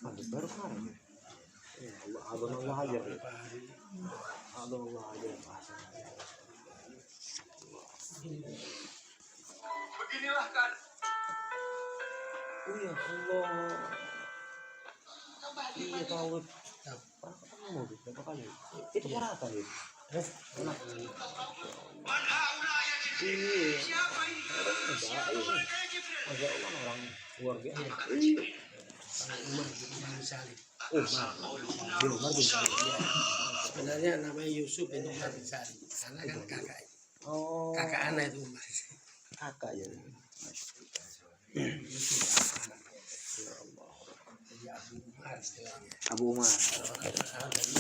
baru kemarin. Ya, abang Allah aja. Abang Allah aja. Beginilah kan. Oh ya Allah. Iya tahu. Kamu berapa kali? Itu berapa ya? Enak. Iya. Siapa ini? Siapa mereka ya Jibril? Masya Allah orang luar biasa. Umar bin Salim. Umar bin Salim. Sebenarnya namanya Yusuf bin Umar bin Salim. Karena kan kakak. Oh. Kakak anak itu Umar. Kakak ya. Yusuf anak. Ya Allah. Jadi Abu Umar istilahnya. Abu Umar.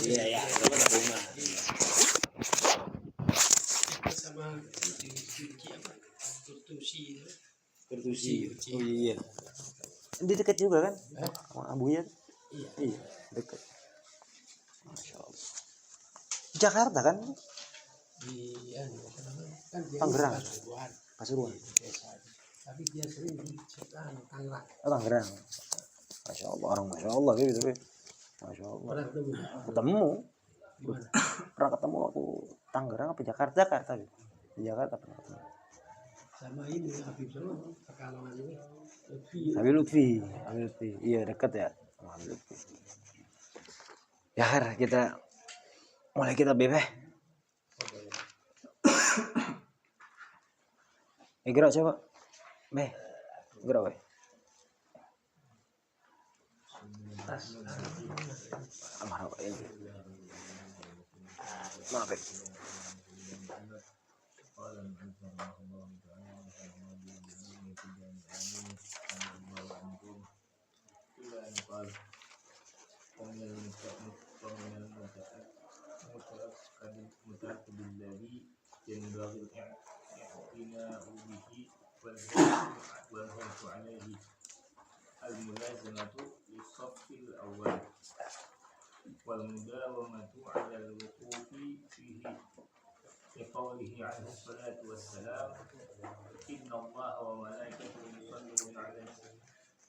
Iya ya. Abu Umar. Sama Turki apa? Turtusi itu. Turtusi. Oh iya. Di dekat juga kan? Sama Abunya. Iya. Dekat. Masya Allah. Jakarta kan? Di kan dia Tangerang. Pasuruan. Tapi dia sering di Tangerang. Tangerang. Masya Allah orang Masya Allah gitu. Masya Allah. Ketemu. Pernah ketemu aku Tangerang apa Jakarta gitu. Di Jakarta pernah ketemu. Sama ini Habib Salam Pekalongan ini. Habib Lutfi. Iya dekat ya. Habib Lutfi. Ya kita bebeh. Gerak coba. Gerak weh. Amarah ini. Maaf. الملازمة للصف الأول والمداومة على الوقوف فيه لقوله عليه الصلاة والسلام إن الله وملائكته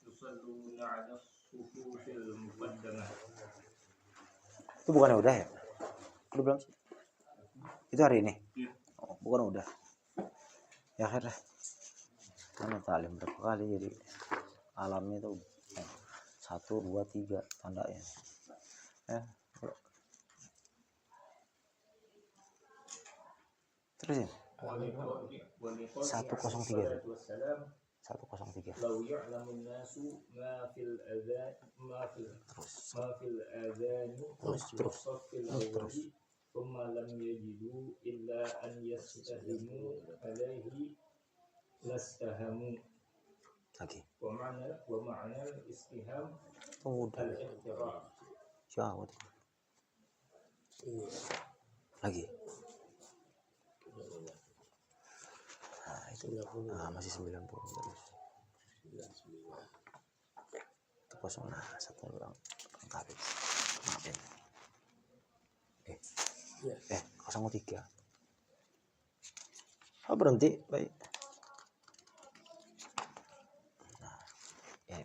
يصلون على الصفوف المقدمة. Itu bukan udah ya? Udah belum sih? Itu hari ini? Oh, bukan udah. Ya akhirnya. Karena talim berapa kali jadi alamnya itu 1, 2, 3 tandanya. Terusin. 103. 103. لو يعلم الناس ما في الأذان والصف الأول ثم لم يجدوا إلا أن يستهموا عليه لاستهموا. ومعنى الاستهام الاقتراع. Syahwat. Lagi. Nah, itu masih 90 terus. 99. Itu kosong satu orang habis. Maafin. 03. Oh, berhenti, baik. Nah, ya.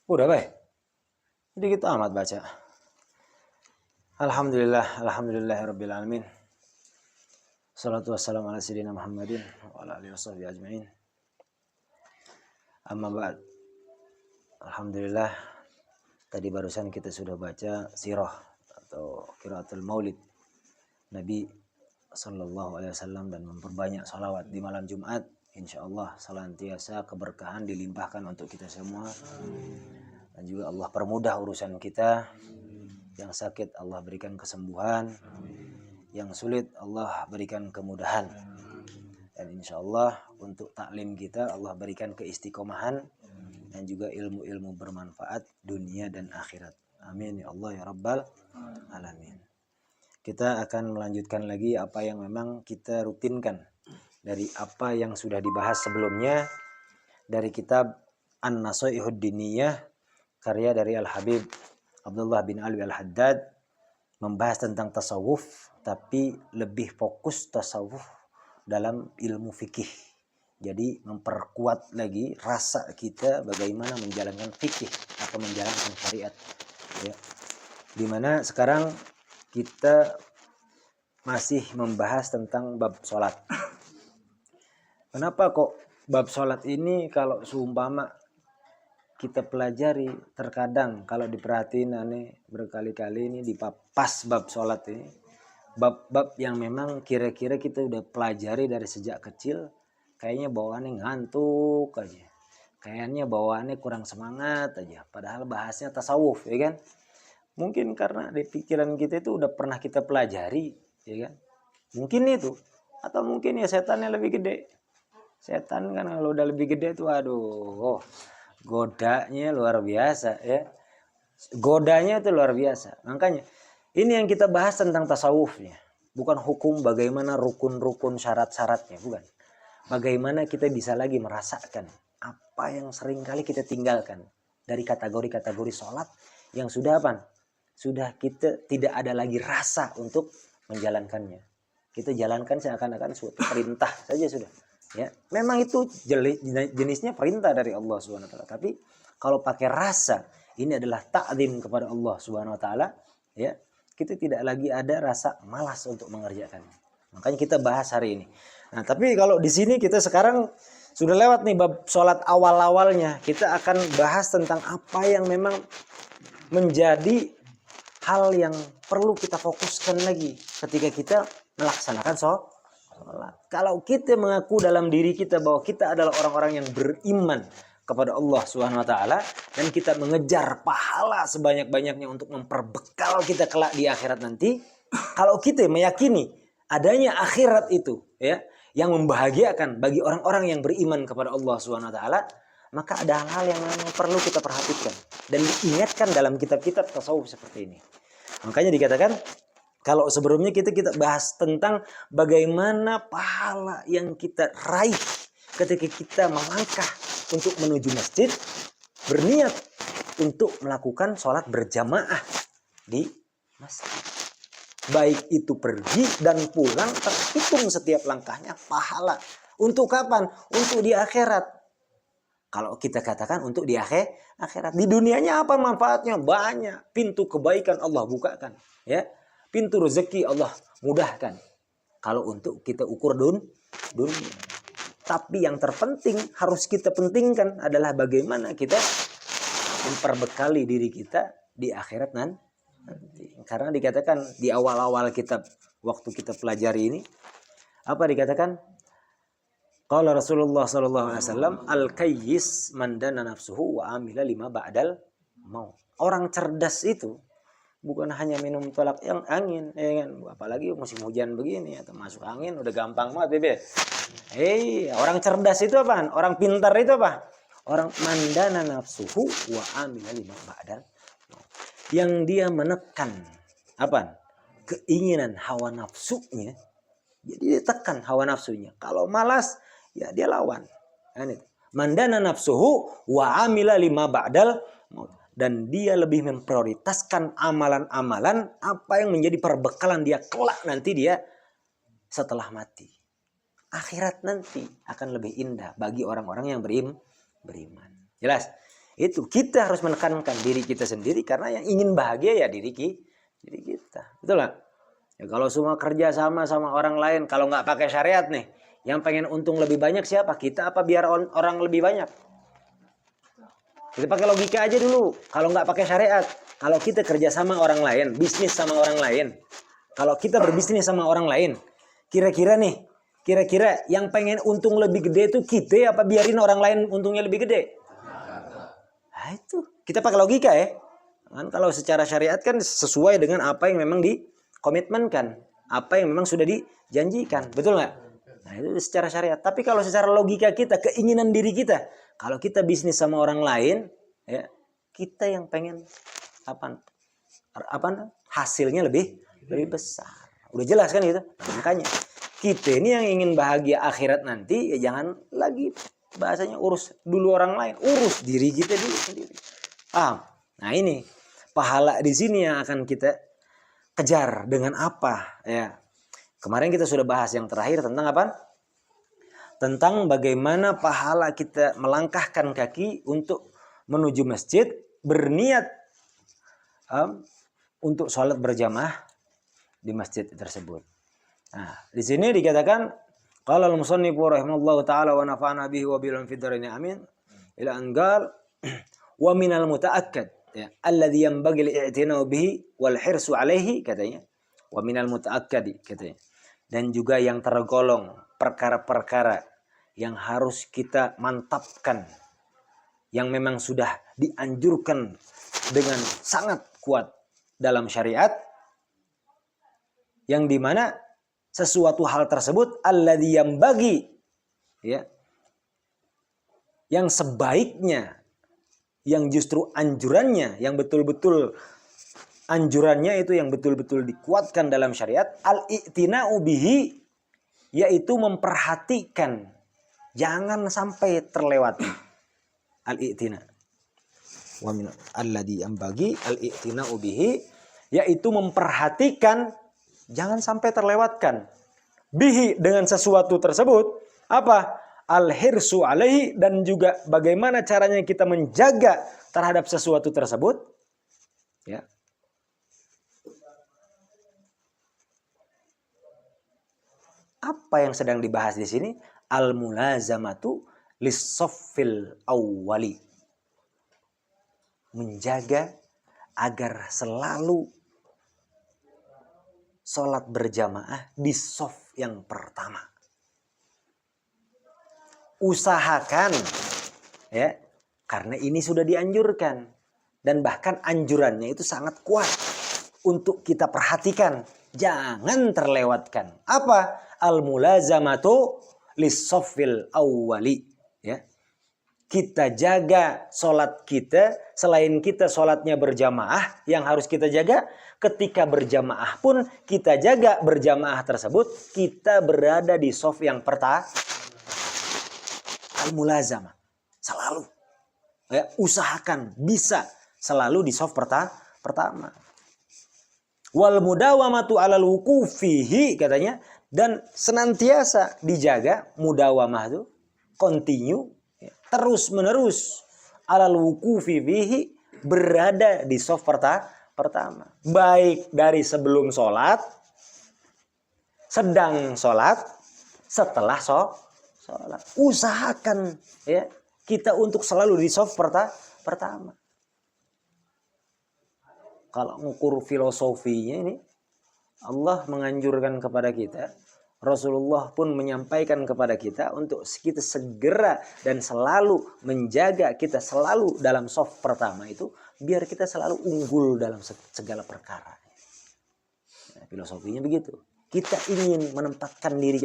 Udah, baik. Jadi kita amat baca. Alhamdulillahirabbil alamin. Salatu wassalamu ala sayyidina Muhammadin wa ala alihi washabbihi ajmain. Amma ba'd. Alhamdulillah tadi barusan kita sudah baca sirah atau qiraatul maulid Nabi sallallahu alaihi wasallam dan memperbanyak salawat di malam Jumat. Insyaallah senantiasa keberkahan dilimpahkan untuk kita semua. Dan juga Allah permudah urusan kita. Yang sakit Allah berikan kesembuhan. Yang sulit Allah berikan kemudahan. Dan insyaallah untuk taklim kita Allah berikan keistiqomahan dan juga ilmu-ilmu bermanfaat dunia dan akhirat. Amin ya Allah ya Rabbal alamin. Kita akan melanjutkan lagi apa yang memang kita rutinkan dari apa yang sudah dibahas sebelumnya dari kitab An-Nasaihud Diniyah karya dari Al-Habib Abdullah bin Alwi Al-Haddad, membahas tentang tasawuf tapi lebih fokus tasawuf dalam ilmu fikih, Jadi memperkuat lagi rasa kita bagaimana menjalankan fikih atau menjalankan syariat. Ya. Dimana sekarang kita masih membahas tentang bab sholat. Kenapa kok bab sholat ini kalau seumpama kita pelajari, terkadang kalau diperhatiin aneh berkali-kali ini di pas bab sholat ini, bab-bab yang memang kira-kira kita udah pelajari dari sejak kecil, kayaknya bawaannya ngantuk aja, kayaknya bawaannya kurang semangat aja, padahal bahasnya tasawuf, ya kan? Mungkin karena di pikiran kita itu udah pernah kita pelajari, ya kan? Mungkin itu, atau mungkin ya setannya lebih gede. Setan kan kalau udah lebih gede tuh, aduh, godanya luar biasa, ya. Godanya itu luar biasa. Makanya ini yang kita bahas tentang tasawufnya, bukan hukum bagaimana rukun-rukun syarat-syaratnya, bukan. Bagaimana kita bisa lagi merasakan apa yang sering kali kita tinggalkan dari kategori-kategori sholat yang sudah apa? Sudah kita tidak ada lagi rasa untuk menjalankannya. Kita jalankan seakan-akan suatu perintah saja sudah. Ya, memang itu jenisnya perintah dari Allah Subhanahu wa taala. Tapi kalau pakai rasa, ini adalah ta'zim kepada Allah Subhanahu wa taala, ya. Kita tidak lagi ada rasa malas untuk mengerjakannya. Makanya kita bahas hari ini. Nah, tapi kalau di sini kita sekarang sudah lewat nih bab sholat awal-awalnya. Kita akan bahas tentang apa yang memang menjadi hal yang perlu kita fokuskan lagi ketika kita melaksanakan sholat. Kalau kita mengaku dalam diri kita bahwa kita adalah orang-orang yang beriman kepada Allah Subhanahu wa taala dan kita mengejar pahala sebanyak-banyaknya untuk memperbekal kita kelak di akhirat nanti, kalau kita meyakini adanya akhirat itu, ya, yang membahagiakan bagi orang-orang yang beriman kepada Allah Subhanahu wa taala, maka ada hal-hal yang memang perlu kita perhatikan dan diingatkan dalam kitab-kitab tasawuf seperti ini. Makanya dikatakan kalau sebelumnya kita bahas tentang bagaimana pahala yang kita raih ketika kita melangkah untuk menuju masjid, berniat untuk melakukan sholat berjamaah di masjid. Baik itu pergi dan pulang, terhitung setiap langkahnya pahala. Untuk kapan? Untuk di akhirat. Kalau kita katakan untuk di akhirat. Di dunianya apa manfaatnya? Banyak. Pintu kebaikan Allah bukakan. Ya. Pintu rezeki Allah mudahkan. Kalau untuk kita ukur dunia. Tapi yang terpenting harus kita pentingkan adalah bagaimana kita memperbekali diri kita di akhirat nanti. Karena dikatakan di awal-awal kitab waktu kita pelajari ini, apa dikatakan? Qala Rasulullah sallallahu alaihi wasallam, al-kayyis man dana nafsuhu wa amila lima ba'dal maut. Orang cerdas itu bukan hanya minum tolak yang angin, ya kan? Apalagi musim hujan begini atau masuk angin udah gampang banget, Bebe. Orang cerdas itu apa? Orang pintar itu apa? Orang mandana nafsuhu wa amila lima ba'dal. Yang dia menekan apa? Keinginan hawa nafsunya. Jadi dia tekan hawa nafsunya. Kalau malas, ya dia lawan. Kan itu. Mandana nafsuhu wa amila lima ba'dal maut. Dan dia lebih memprioritaskan amalan-amalan apa yang menjadi perbekalan dia kelak nanti dia setelah mati. Akhirat nanti akan lebih indah bagi orang-orang yang beriman. Jelas? Itu kita harus menekankan diri kita sendiri karena yang ingin bahagia ya diri kita. Betul nggak? Ya, kalau semua kerja sama orang lain, kalau nggak pakai syariat nih, yang pengen untung lebih banyak siapa? Kita apa biar orang lebih banyak? Kita pakai logika aja dulu. Kalau nggak pakai syariat, kalau kita kerja sama orang lain, bisnis sama orang lain, kalau kita berbisnis sama orang lain, kira-kira yang pengen untung lebih gede itu kita apa biarin orang lain untungnya lebih gede? Nah, itu kita pakai logika ya. Kan kalau secara syariat kan sesuai dengan apa yang memang dikomitmenkan, apa yang memang sudah dijanjikan, betul nggak? Nah itu secara syariat. Tapi kalau secara logika kita, keinginan diri kita, kalau kita bisnis sama orang lain, ya kita yang pengen apa hasilnya lebih besar. Udah jelas kan gitu. Nah, makanya kita ini yang ingin bahagia akhirat nanti, ya jangan lagi bahasanya urus dulu orang lain, urus diri kita dulu sendiri. Nah ini pahala di sini yang akan kita kejar dengan apa? Ya. Kemarin kita sudah bahas yang terakhir tentang apa? tentang bagaimana pahala kita melangkahkan kaki untuk menuju masjid, berniat untuk sholat berjamaah di masjid tersebut. Nah, di sini dikatakan qala al-musannifu rahimallahu taala wa nafa'ana bihi wa bil fiddarin amin ila anqal wa minal mutaakkad ya alladhi yanbaghi al-i'tina'u bihi wal hirsu alaihi katanya. Wa minal mutaakkadi katanya. Dan juga yang tergolong perkara-perkara yang harus kita mantapkan, yang memang sudah dianjurkan dengan sangat kuat dalam syariat, yang dimana sesuatu hal tersebut alladzi yanbaghi ya, yang sebaiknya, yang justru anjurannya, yang betul-betul anjurannya itu yang betul-betul dikuatkan dalam syariat, al-i'tina'u bihi, yaitu memperhatikan, jangan sampai terlewati. Al-i'tina wa min alladzi yanbaghi al-i'tina'u bihi, yaitu memperhatikan, jangan sampai terlewatkan. Bihi, dengan sesuatu tersebut, apa? Al-hirsu alaihi, dan juga bagaimana caranya kita menjaga terhadap sesuatu tersebut. Ya. Apa yang sedang dibahas di sini? Al-mulazamatu lis-saffil awwali. Menjaga agar selalu sholat berjamaah di shaf yang pertama. Usahakan ya, karena ini sudah dianjurkan dan bahkan anjurannya itu sangat kuat untuk kita perhatikan, jangan terlewatkan. Apa? Al-mulazamatu lis-saffil awwali ya. Kita jaga sholat kita, selain kita sholatnya berjamaah, yang harus kita jaga ketika berjamaah pun kita jaga berjamaah tersebut, kita berada di shaf yang pertama. Al-mulazamah, selalu ya, usahakan bisa selalu di shaf pertama. Wal mudawamatu alal wuqufihi katanya, dan senantiasa dijaga mudawamah itu continue ya, terus menerus alal wuqufi fihi, berada di shaf pertama, baik dari sebelum sholat, sedang sholat, setelah sholat. Usahakan ya kita untuk selalu di shaf pertama. Kalau ngukur filosofinya ini, Allah menganjurkan kepada kita, Rasulullah pun menyampaikan kepada kita untuk kita segera dan selalu menjaga kita selalu dalam shaf pertama itu, biar kita selalu unggul dalam segala perkara. Nah, filosofinya begitu. Kita ingin menempatkan diri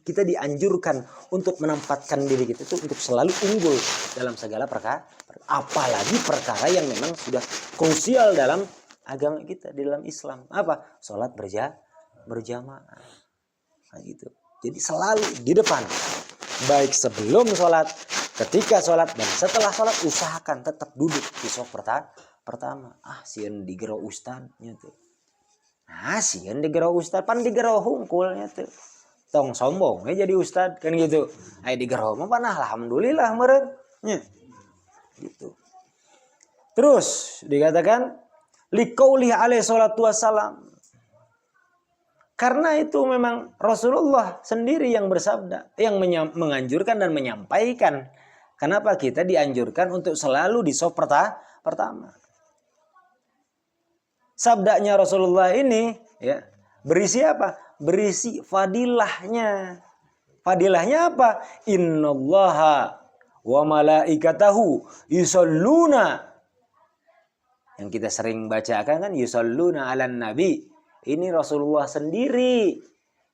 kita dianjurkan untuk menempatkan diri kita itu untuk selalu unggul dalam segala perkara, apalagi perkara yang memang sudah krusial dalam agama kita, di dalam Islam. Apa? Sholat berjamaah. Nah, gitu. Jadi selalu di depan, baik sebelum sholat, ketika sholat, dan setelah sholat, usahakan tetap duduk di shaf pertama. Sieun digero ustadnya tuh. Sieun digero ustad, pan digero hungkulnya tuh. Tong sombong jadi ustad kan gitu. Digero mah pan alhamdulillah meureun nya. Gitu. Terus dikatakan liqauli alaihi salatu wassalam. Karena itu memang Rasulullah sendiri yang bersabda, yang menganjurkan dan menyampaikan. Kenapa kita dianjurkan untuk selalu di shaf pertama. Sabdanya Rasulullah ini ya, berisi apa? Berisi fadilahnya. Fadilahnya apa? Innallaha wa malaikatahu yusholluna. Yang kita sering bacakan kan yusholluna 'alan nabi. Ini Rasulullah sendiri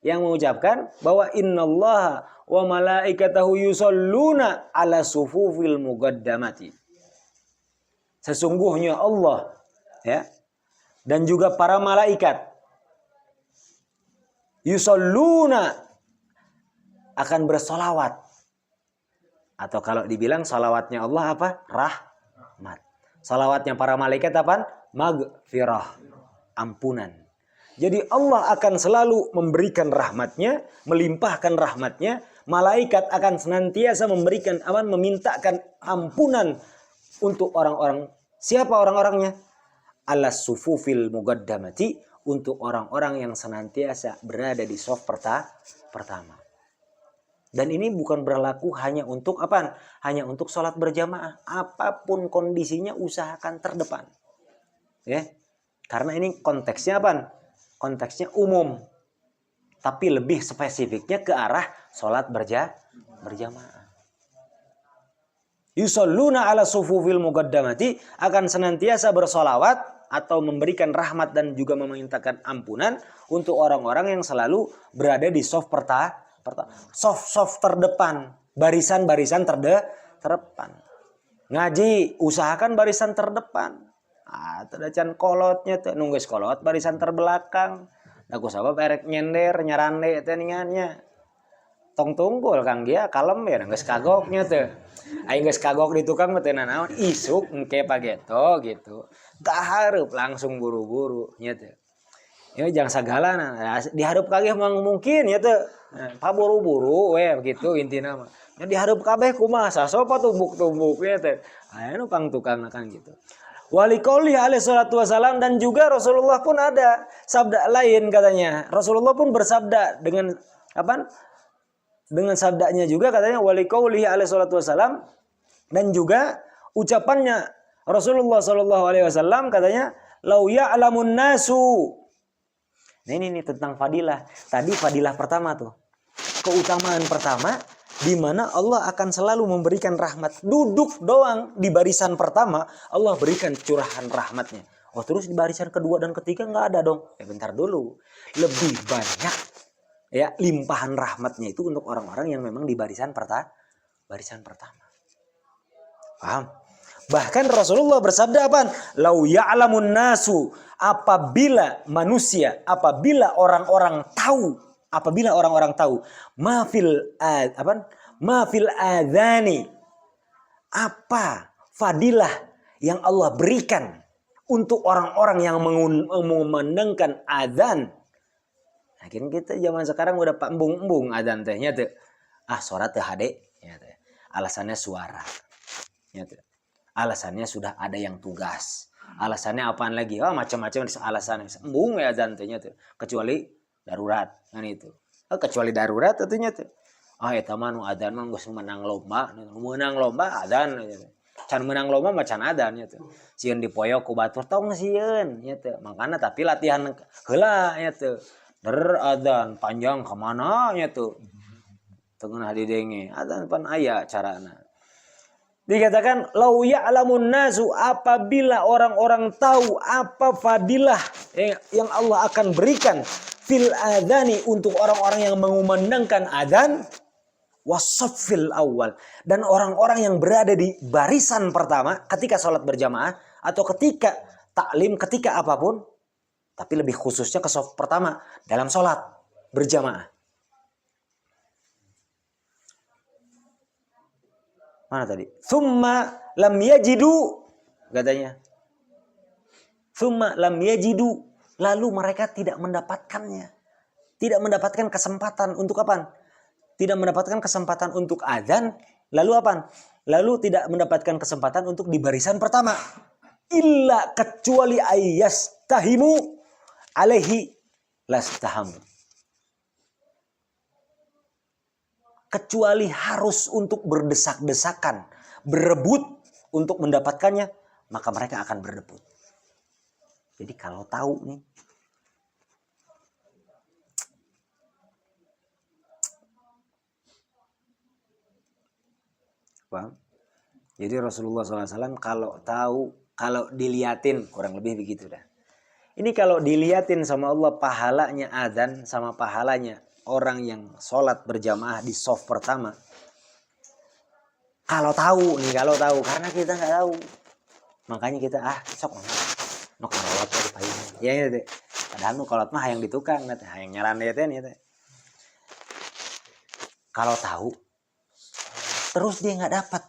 yang mengucapkan bahwa innallaha wa malaikatahu yusholluna 'ala sufufil muqaddamati. Sesungguhnya Allah ya, dan juga para malaikat yusholluna, akan bersolawat, atau kalau dibilang solawatnya Allah apa? Rahmat. Solawatnya para malaikat apa? Maghfirah, ampunan. Jadi Allah akan selalu memberikan rahmatnya, melimpahkan rahmatnya malaikat akan senantiasa memintakan ampunan untuk orang-orang. Siapa orang-orangnya? Alas sufufil mugaddamati, untuk orang-orang yang senantiasa berada di saf pertama. Dan ini bukan berlaku hanya untuk apa? Hanya untuk sholat berjamaah. Apapun kondisinya usahakan terdepan. Ya. Karena ini konteksnya apa? Konteksnya umum. Tapi lebih spesifiknya ke arah sholat berjamaah. Yusalluna ala sufufil mugaddamati, akan senantiasa bersolawat atau memberikan rahmat dan juga memintakan ampunan untuk orang-orang yang selalu berada di saf saf terdepan, barisan-barisan terdepan. Ngaji usahakan barisan terdepan. Can kolotnya tuh nunggu kolot barisan terbelakang. Aku sabab erek nyender nyarande teh ningannya. Tong tunggul Kang dia kalem ya geus kagoknya teh. Aing geus kagok di tukang teh naon isuk engke pageto gitu. Tah hareup langsung buru-buru nya teh. Ya jangan sagalana dihareup kageh mang mungkin ya teh. Pa buru-buru we gitu intina mah. Ya dihareup kabeh kumaha sasopa tumbuk-tumbuk ya teh. Aya nu pang tukang kan gitu. Wali qauli alaihi salatu wasalam, dan juga Rasulullah pun ada sabda lain katanya. Rasulullah pun bersabda dengan apa? Dengan sabdanya juga katanya wali qaulihi alaihi salatu wasalam, dan juga ucapannya Rasulullah sallallahu alaihi wasallam katanya lau ya'lamun nasu. Nah ini tentang fadilah. Tadi fadilah pertama tuh. Keutamaan pertama di mana Allah akan selalu memberikan rahmat. Duduk doang di barisan pertama Allah berikan curahan rahmatnya. Oh terus di barisan kedua dan ketiga nggak ada dong. Bentar dulu. Lebih banyak ya limpahan rahmatnya itu untuk orang-orang yang memang di barisan pertama. Paham? Bahkan Rasulullah bersabda apa? Lau ya'lamun nasu, apabila orang-orang tahu mafil adzani, apa fadilah yang Allah berikan untuk orang-orang yang mengumandangkan adzan. Akhirnya kita zaman sekarang udah embung-embung adzan tehnya tuh. Suara teh hade ya tuh. Alasannya suara. Ya tuh. Alasannya sudah ada yang tugas. Alasannya apaan lagi? Macam-macam alasannya. Embung ya adzan tehnya tuh. Kecuali darurat kan itu. Kecuali darurat tentunya tuh. Eta mah nu adzan mah geus menang lomba adzan. Can menang lomba mah can adzan nya tuh. Sieun dipoyok ku batur tong sieun nya tuh. Makana tapi latihan heula nya tuh. Adzan panjang kemana nya tuh. Tengah didenge adzan pan aya carana. Dikatakan lau ya'lamun nasu, apabila orang-orang tahu apa fadilah yang Allah akan berikan fil adzani untuk orang-orang yang mengumandangkan adzan wasaffil awal, dan orang-orang yang berada di barisan pertama ketika sholat berjamaah atau ketika taklim, ketika apapun, tapi lebih khususnya ke shaf pertama dalam sholat berjamaah. Mana tadi? Tsumma lam yajidu katanya. Tsumma lam yajidu, lalu mereka tidak mendapatkannya. Tidak mendapatkan kesempatan untuk apa? Tidak mendapatkan kesempatan untuk adzan, lalu apa? Lalu tidak mendapatkan kesempatan untuk di barisan pertama. Illa kecuali ayyastahimu alaihi lastahamu. Kecuali harus untuk berdesak-desakan, berebut untuk mendapatkannya, maka mereka akan berebut. Jadi kalau tahu nih, paham? Jadi Rasulullah SAW kalau tahu, kalau diliatin, kurang lebih begitu dah. Ini kalau diliatin sama Allah pahalanya adzan sama pahalanya orang yang sholat berjamaah di shaf pertama. Kalau tahu, karena kita nggak tahu, makanya kita sok nok kolot paling. Ya teh. Padahal nu kolot mah hayang di tukang, teh hayang nyaran teh nya teh. Kalau tahu, terus dia nggak dapat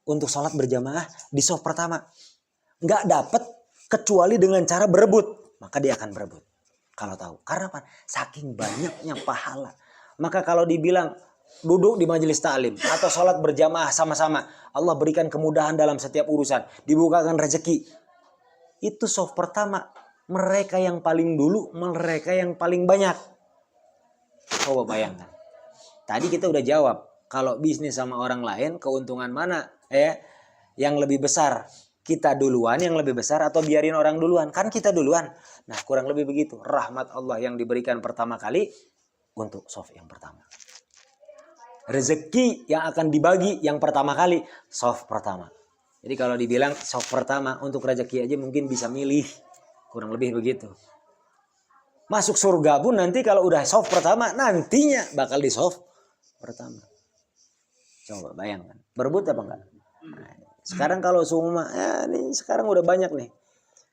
untuk sholat berjamaah di shaf pertama, nggak dapat kecuali dengan cara berebut, maka dia akan berebut. Kalau tahu, karena apa? Saking banyaknya pahala. Maka kalau dibilang duduk di majelis taklim atau sholat berjamaah sama-sama, Allah berikan kemudahan dalam setiap urusan, dibukakan rezeki. Itu saf pertama, mereka yang paling dulu, mereka yang paling banyak. Coba bayangkan. Tadi kita udah jawab, kalau bisnis sama orang lain, keuntungan mana yang lebih besar? Kita duluan yang lebih besar atau biarin orang duluan? Kan kita duluan. Nah, kurang lebih begitu. Rahmat Allah yang diberikan pertama kali untuk saf yang pertama. Rezeki yang akan dibagi yang pertama kali, saf pertama. Jadi kalau dibilang saf pertama untuk rezeki aja mungkin bisa milih. Kurang lebih begitu. Masuk surga pun nanti kalau udah saf pertama, nantinya bakal di saf pertama. Coba bayangkan. Berebut apa enggak? Nah, sekarang kalau semua, ini sekarang udah banyak nih.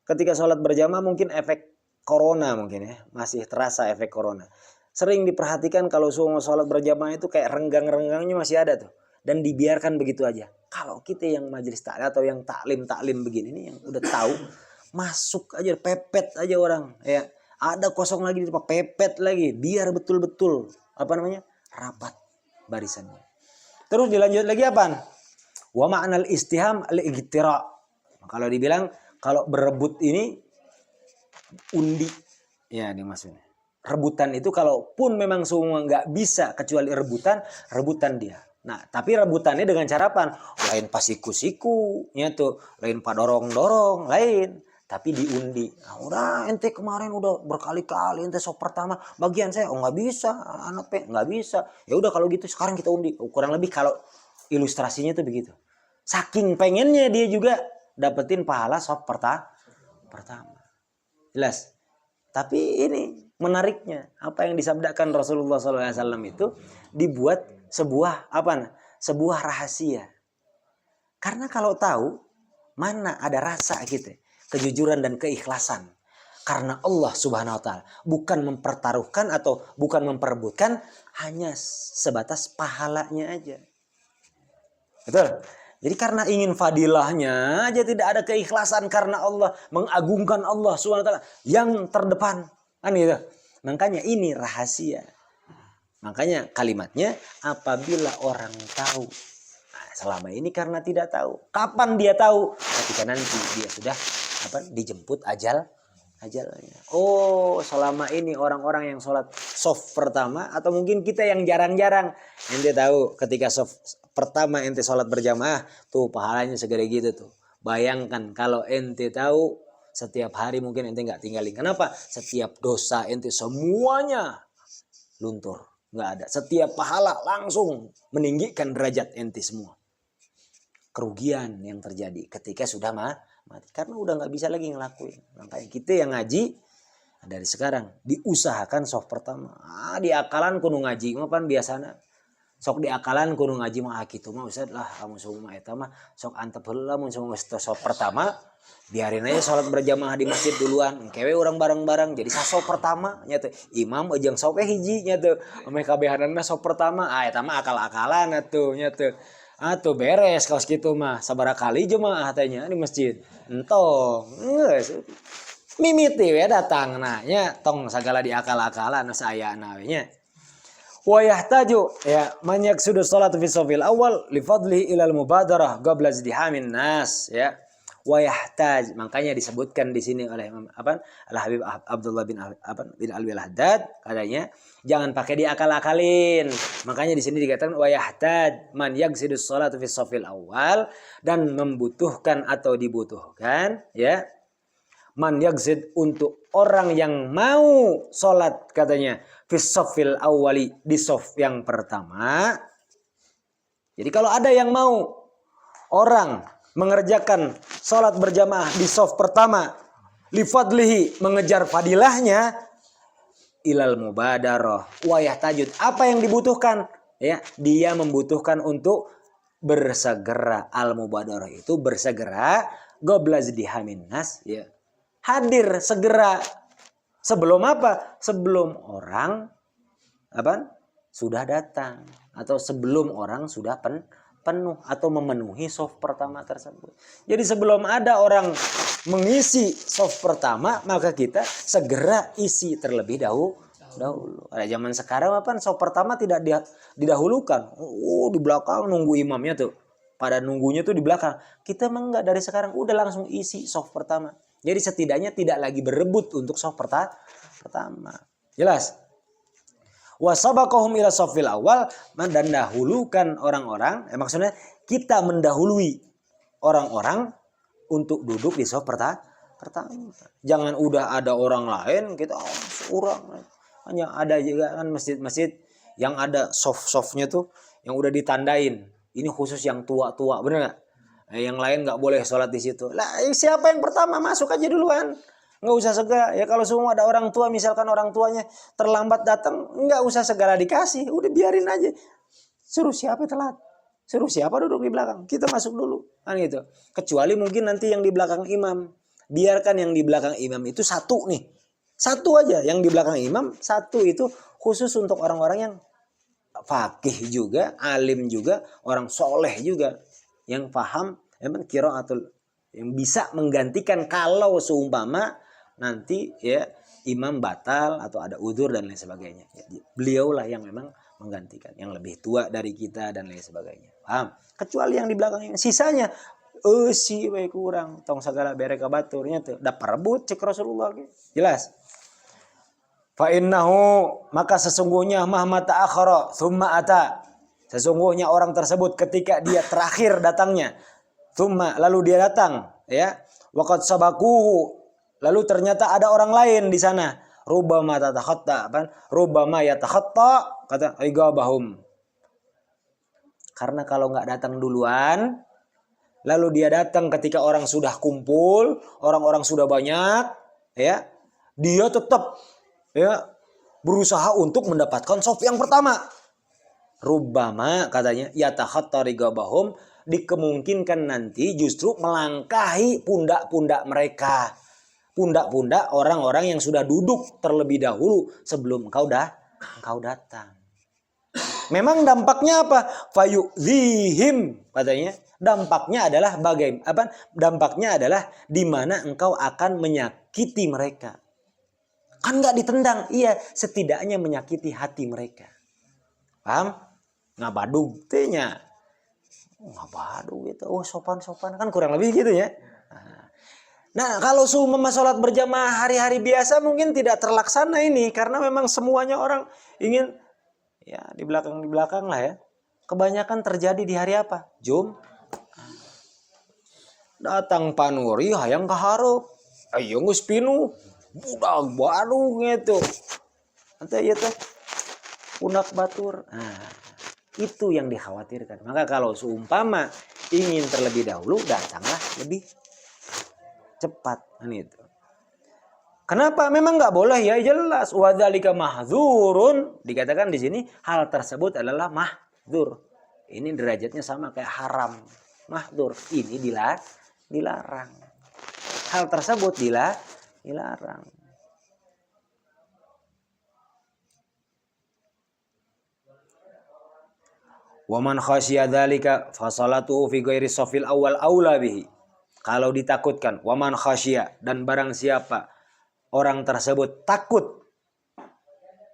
Ketika sholat berjamaah mungkin efek corona mungkin ya. Masih terasa efek corona. Sering diperhatikan kalau semua sholat berjamaah itu kayak renggang-renggangnya masih ada tuh. Dan dibiarkan begitu aja. Kalau kita yang majelis taklim atau yang taklim begini nih yang udah tahu, masuk aja, pepet aja orang. Ya, ada kosong lagi di tempat, pepet lagi. Biar betul-betul rapat barisannya. Terus dilanjut lagi apa? Wa ma'nal istiham al-igtira. Kalau dibilang kalau berebut ini undi. Ya, ini maksudnya. Rebutan itu kalaupun memang semua nggak bisa kecuali rebutan dia. Nah, tapi rebutannya dengan cara apa? Lain pas siku-siku, ya tuh, lain pas dorong-dorong, lain. Tapi diundi. Nah, udah ente kemarin udah berkali-kali ente sop pertama bagian saya, nggak bisa, anak nggak bisa. Ya udah kalau gitu sekarang kita undi. Kurang lebih kalau ilustrasinya tuh begitu. Saking pengennya dia juga dapetin pahala sop pertama. Jelas. Tapi ini menariknya apa yang disabdakan Rasulullah SAW itu dibuat sebuah rahasia. Karena kalau tahu mana ada rasa gitu, kejujuran dan keikhlasan. Karena Allah Subhanahu Wa Taala bukan mempertaruhkan atau bukan memperebutkan, hanya sebatas pahalanya aja. Betul. Jadi karena ingin fadilahnya aja tidak ada keikhlasan karena Allah, mengagungkan Allah Subhanahu Wa Taala yang terdepan. Kan gitu. Makanya ini rahasia. Makanya kalimatnya apabila orang tahu. Nah, selama ini karena tidak tahu. Kapan dia tahu? Ketika nanti dia sudah dijemput ajalnya. Oh, selama ini orang-orang yang sholat soft pertama atau mungkin kita yang jarang-jarang ente tahu ketika soft pertama ente sholat berjamaah tuh pahalanya segede gitu tuh. Bayangkan kalau ente tahu setiap hari mungkin ente nggak tinggalin. Kenapa? Setiap dosa ente semuanya luntur, nggak ada. Setiap pahala langsung meninggikan derajat ente semua. Kerugian yang terjadi ketika sudah mati karena udah nggak bisa lagi ngelakuin. Makanya kita yang ngaji dari sekarang diusahakan soft pertama. Diakalan kudu ngaji mapan biasana. Sok diakalan kudu ngaji mah kitu mah Ustaz lah kamu semua eta mah sok antep heula mun semua soft pertama biarin aja sholat berjamaah di masjid duluan. Kewe orang bareng-bareng jadi sasok pertama nya teh. Imam jeung sok hiji nya teh. Ame kabehanana sok pertama. Eta mah akal-akalan atuh nya teh. Atuh beres kaos kitu mah sabaraha kali jemaah tanya di masjid. Entong. Geus. Mimiti we datang na nya tong sagala diakal-akalan nu saayana we nya. Wa yahtaju man yaksudu salat fi safil awal li fadlihi ila al mubadarah qabla izdihamin nas ya. Wa yahtaj makanya disebutkan di sini oleh Al Habib Abdullah bin Alwi Al-Haddad katanya jangan pakai diakal-akalin. Makanya di sini dikatakan wa yahtaj man yaksudu salat fi safil awal dan membutuhkan atau dibutuhkan ya. Man yaksid untuk orang yang mau sholat katanya fi safil awali di saf yang pertama. Jadi kalau ada yang mau orang mengerjakan sholat berjamaah di saf pertama li fadlihi mengejar fadilahnya ilal mubadarah wa yahtajud apa yang dibutuhkan ya dia membutuhkan untuk bersegera. Al mubadarah itu bersegera qabla izdihamin nas ya. Hadir segera sebelum apa? Sebelum orang sudah datang atau sebelum orang sudah penuh atau memenuhi shaf pertama tersebut. Jadi sebelum ada orang mengisi shaf pertama maka kita segera isi terlebih dahulu. Ada zaman sekarang apa saf pertama tidak didahulukan. Oh, di belakang nunggu imamnya tuh. Pada nunggunya tuh di belakang. Kita mah enggak, dari sekarang udah langsung isi saf pertama. Jadi setidaknya tidak lagi berebut untuk saf pertama. Jelas? Wasabaqahum ila safil awal, dan dahulukan orang-orang, maksudnya kita mendahului orang-orang untuk duduk di saf pertama. Jangan udah ada orang lain kita seorang. Hanya ada juga kan masjid-masjid yang ada soft-softnya tuh yang udah ditandain. Ini khusus yang tua-tua, bener nggak? Yang lain nggak boleh sholat di situ. Lah siapa yang pertama masuk aja duluan. Nggak usah segala. Ya kalau semua ada orang tua, misalkan orang tuanya terlambat datang, nggak usah segala dikasih. Udah biarin aja. Suruh siapa telat. Suruh siapa duduk di belakang. Kita masuk dulu. Kan gitu. Kecuali mungkin nanti yang di belakang imam. Biarkan yang di belakang imam itu satu nih. Satu aja yang di belakang imam. Satu itu khusus untuk orang-orang yang faqih juga, alim juga, orang soleh juga. Yang paham, qiraatul, yang bisa menggantikan kalau seumpama nanti ya imam batal atau ada udzur dan lain sebagainya. Beliaulah yang memang menggantikan, yang lebih tua dari kita dan lain sebagainya. Paham? Kecuali yang di belakangnya, sisanya si baik kurang tong segala bereka baturnya tuh dapat rebut cek Rasulullah. Jelas? Fa innahu, maka sesungguhnya mahma ta'akhara thumma ata. Sesungguhnya orang tersebut ketika dia terakhir datangnya, thumma lalu dia datang, ya. Waqad sabaquhu, lalu ternyata ada orang lain di sana. Rubbama tatakhatta, rubbama yatakhatta, kata igabahum. Karena kalau nggak datang duluan, lalu dia datang ketika orang sudah kumpul, orang-orang sudah banyak, ya, dia tetap ya berusaha untuk mendapatkan shaf yang pertama. Rubbama katanya yatakhatta igabahum, dikemungkinkan nanti justru melangkahi pundak-pundak mereka. Pundak-pundak orang-orang yang sudah duduk terlebih dahulu sebelum engkau datang. Memang dampaknya apa? Fayu'zihim katanya. Dampaknya adalah bagaimana? Dampaknya adalah di mana engkau akan menyakiti mereka. Kan nggak ditendang, iya, setidaknya menyakiti hati mereka. Paham? Ngabadug tehnya. Ngabadug gitu. Oh, sopan-sopan kan kurang lebih gitu ya. Nah, kalau seumpama sholat berjamaah hari-hari biasa mungkin tidak terlaksana ini karena memang semuanya orang ingin ya di belakang lah ya. Kebanyakan terjadi di hari apa? Datang panuri hayang kaharep. Ayo geus pinu. Budak baru gitu. Nanti ya teh punak batur. Nah, itu yang dikhawatirkan. Maka kalau seumpama ingin terlebih dahulu, datanglah lebih cepat. Kan itu. Kenapa? Memang nggak boleh ya, jelas. Wadzalika mahdzurun, dikatakan di sini hal tersebut adalah mahdzur. Ini derajatnya sama kayak haram. Mahdzur, ini dilarang. Hal tersebut dilarang. Wa man khasyiya dzalika fa salatuhu fi ghairi shafil awal aula bihi. Kalau ditakutkan, wa man khasyiya, dan barang siapa orang tersebut takut.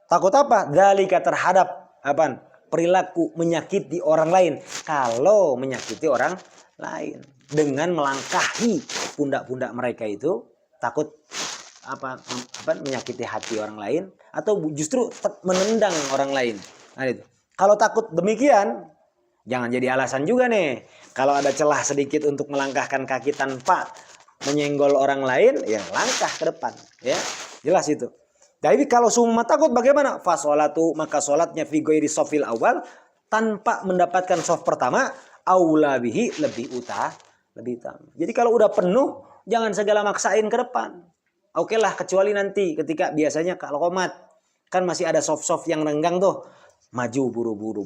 Takut apa? Dzalika terhadap apa? Perilaku menyakiti orang lain. Kalau menyakiti orang lain dengan melangkahi pundak-pundak mereka itu, takut apa menyakiti hati orang lain atau justru menendang orang lain. Nah, itu. Kalau takut demikian, jangan jadi alasan juga nih. Kalau ada celah sedikit untuk melangkahkan kaki tanpa menyenggol orang lain, ya langkah ke depan, ya. Jelas itu. Tapi kalau semua takut bagaimana? Fasolatu, maka sholatnya fi ghairi shafil awal, tanpa mendapatkan shaf pertama, aula bihi, lebih utama. Jadi kalau udah penuh, jangan segala maksain ke depan. Oke lah, kecuali nanti ketika biasanya kalau komat kan masih ada shaf yang renggang tuh, maju buru-buru.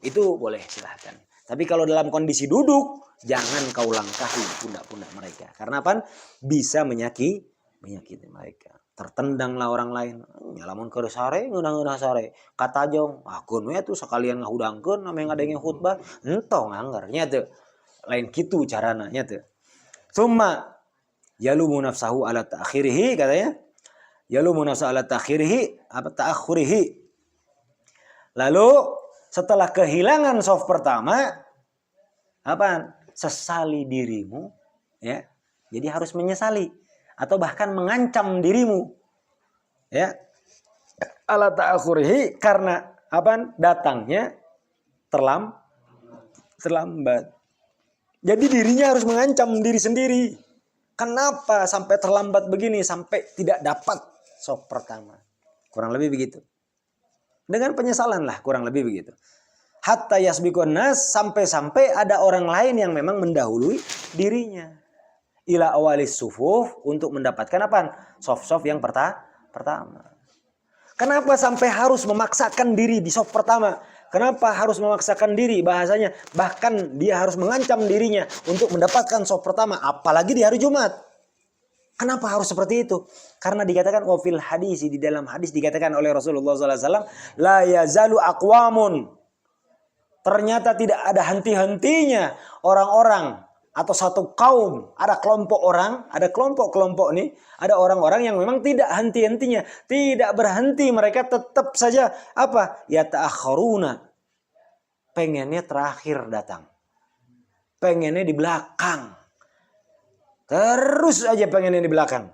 Itu boleh, silahkan. Tapi kalau dalam kondisi duduk, jangan kau langkahi pundak-pundak mereka. Karena apa? Bisa menyakiti mereka. Tertendanglah orang lain. Nyalamun ke sare, ngeunah sare. Kata jong, akun we tuh sekalian ngahudangkeun ame ngadenge khutbah, entong anggarnya tuh. Lain kitu carana nya tuh. Summa yalumu nafsahu ala ta'khirihi katanya. Yalumuna ala ta'akhurihi. Lalu setelah kehilangan saf pertama, apa? Sesali dirimu, ya. Jadi harus menyesali atau bahkan mengancam dirimu, ya. Ala ta'akhurihi, karena apa? Datangnya terlambat. Jadi dirinya harus mengancam diri sendiri. Kenapa sampai terlambat begini, sampai tidak dapat saf pertama? Kurang lebih begitu. Dengan penyesalan lah, kurang lebih begitu. Hatta yasbiqun nas, sampai-sampai ada orang lain yang memang mendahului dirinya. Ila awalis sufuf, untuk mendapatkan apa? Saf-saf yang pertama. Kenapa sampai harus memaksakan diri di saf pertama? Kenapa harus memaksakan diri? Bahasanya bahkan dia harus mengancam dirinya untuk mendapatkan saf pertama, apalagi di hari Jumat. Kenapa harus seperti itu? Karena dikatakan wafil hadis, di dalam hadis dikatakan oleh Rasulullah SAW, la yazalu aqwamun. Ternyata tidak ada henti-hentinya orang-orang atau satu kaum, ada kelompok orang, ada kelompok-kelompok nih, ada orang-orang yang memang tidak henti-hentinya, tidak berhenti, mereka tetap saja apa? Ya ta'akhiruna. Pengennya terakhir datang. Pengennya di belakang. Terus aja pengennya di belakang.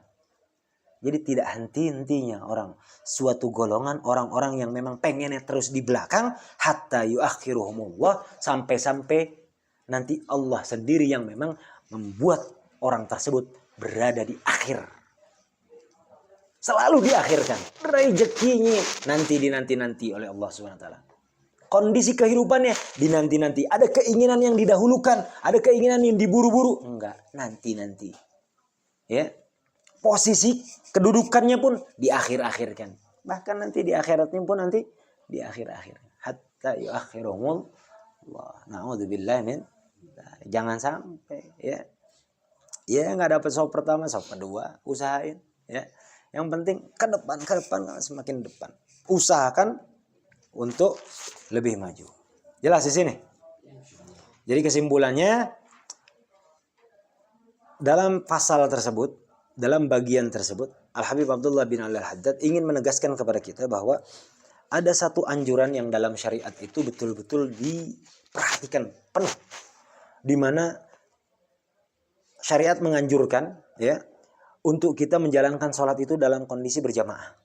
Jadi tidak henti-hentinya orang, suatu golongan orang-orang yang memang pengennya terus di belakang, hatta yuakhiruhumullah, sampai-sampai nanti Allah sendiri yang memang membuat orang tersebut berada di akhir. Selalu diakhirkan. Rezekinya nanti oleh Allah SWT. Kondisi kehidupannya dinanti-nanti. Ada keinginan yang didahulukan, ada keinginan yang diburu-buru. Enggak, nanti. Ya. Posisi kedudukannya pun diakhir-akhirkan. Bahkan nanti di akhiratnya pun nanti di akhir-akhir. Hatta yuakhirumul Allah. Na'udzubillah min. Jangan sampai, ya. Ya, enggak dapat saf pertama, saf kedua, usahain, ya. Yang penting ke depan, semakin depan. Usahakan untuk lebih maju. Jelas di sini. Jadi kesimpulannya, dalam pasal tersebut, dalam bagian tersebut, Al-Habib Abdullah bin Al-Haddad ingin menegaskan kepada kita bahwa ada satu anjuran yang dalam syariat itu betul-betul diperhatikan penuh, di mana syariat menganjurkan, ya, untuk kita menjalankan sholat itu dalam kondisi berjamaah.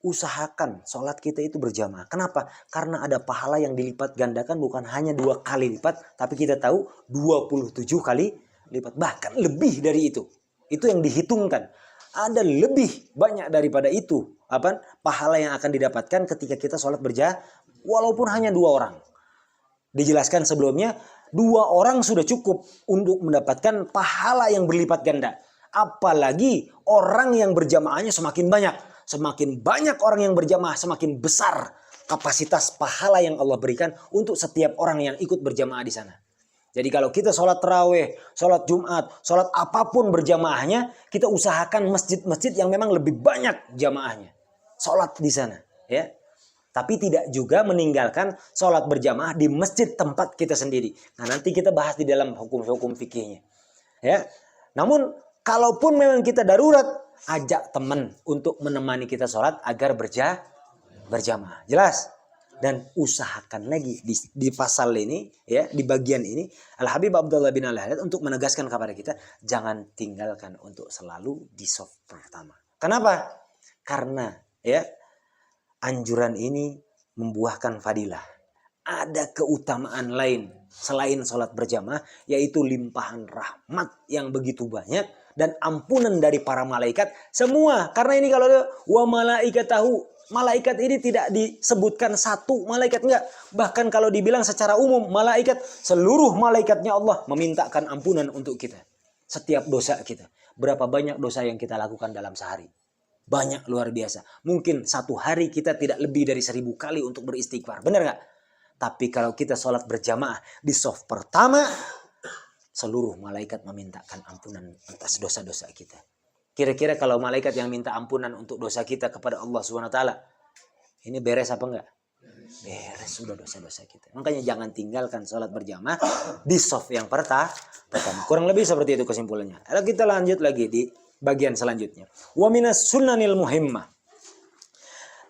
Usahakan sholat kita itu berjamaah. Kenapa? Karena ada pahala yang dilipat gandakan, bukan hanya 2 kali lipat, tapi kita tahu 27 kali lipat, bahkan lebih dari itu. Itu yang dihitungkan. Ada lebih banyak daripada itu, apa? Pahala yang akan didapatkan ketika kita sholat berjamaah, walaupun hanya 2 orang. Dijelaskan sebelumnya, 2 orang sudah cukup untuk mendapatkan pahala yang berlipat ganda. Apalagi orang yang berjamaahnya semakin banyak. Semakin banyak orang yang berjamaah, semakin besar kapasitas pahala yang Allah berikan untuk setiap orang yang ikut berjamaah di sana. Jadi kalau kita sholat tarawih, sholat Jumat, sholat apapun berjamaahnya, kita usahakan masjid-masjid yang memang lebih banyak jamaahnya. Sholat di sana, ya. Tapi tidak juga meninggalkan sholat berjamaah di masjid tempat kita sendiri. Nah, nanti kita bahas di dalam hukum-hukum fikihnya, ya. Namun kalaupun memang kita darurat, ajak teman untuk menemani kita sholat agar berjamaah. Jelas? Dan usahakan lagi di pasal ini, ya, di bagian ini, Al-Habib Abdullah bin Al-Haddad untuk menegaskan kepada kita, jangan tinggalkan untuk selalu di shaf pertama. Kenapa? Karena, ya, anjuran ini membuahkan fadilah. Ada keutamaan lain selain sholat berjamaah, yaitu limpahan rahmat yang begitu banyak dan ampunan dari para malaikat semua. Karena ini kalau wa malaikatahu, malaikat ini tidak disebutkan satu malaikat, enggak. Bahkan kalau dibilang secara umum, malaikat, seluruh malaikatnya Allah memintakan ampunan untuk kita. Setiap dosa kita. Berapa banyak dosa yang kita lakukan dalam sehari? Banyak, luar biasa. Mungkin satu hari kita tidak lebih dari 1000 kali untuk beristighfar. Benar enggak? Tapi kalau kita sholat berjamaah di shaf pertama, seluruh malaikat memintakan ampunan atas dosa-dosa kita. Kira-kira kalau malaikat yang minta ampunan untuk dosa kita kepada Allah SWT, ini beres apa enggak? Beres sudah dosa-dosa kita. Makanya jangan tinggalkan sholat berjamaah di shaf yang pertama. Kurang lebih seperti itu kesimpulannya. Lalu kita lanjut lagi di bagian selanjutnya. Wa minas sunnanil muhimmah.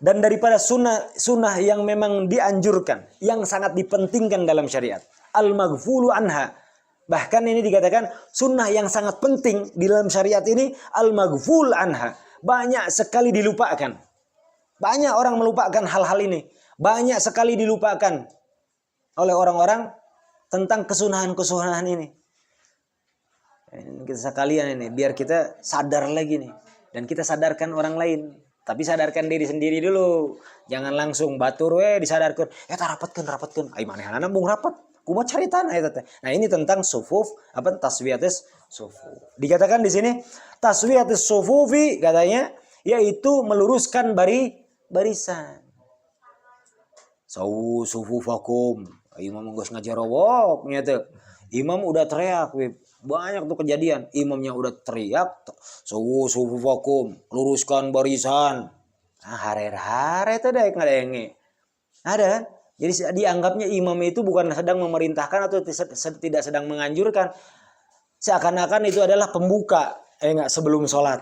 Dan daripada sunnah yang memang dianjurkan, yang sangat dipentingkan dalam syariat. Al-maghfulu anha. Bahkan ini dikatakan sunnah yang sangat penting di dalam syariat ini, al-maghful anha. Banyak sekali dilupakan. Banyak orang melupakan hal-hal ini. Banyak sekali dilupakan oleh orang-orang tentang kesunahan-kesunahan ini. Kita sekalian ini, biar kita sadar lagi nih. Dan kita sadarkan orang lain. Tapi sadarkan diri sendiri dulu. Jangan langsung batur disadarkan. Ya rapatkan. Ai manehna bung rapat. Kumaha caritan eta teh. Nah, ini tentang sufuf, taswiyatus sufuf. Dikatakan di sini taswiyatus sufufi katanya yaitu meluruskan barisan. Sawu sufufakum. Imam geus ngajarowok nya teh. Imam udah teriak, banyak tuh kejadian. Imamnya udah teriak, sufufakum, luruskan barisan. Nah, hare-hare teh daek ngadenge. Ada. Jadi dianggapnya imam itu bukan sedang memerintahkan atau tidak sedang menganjurkan. Seakan-akan itu adalah pembuka, sebelum sholat.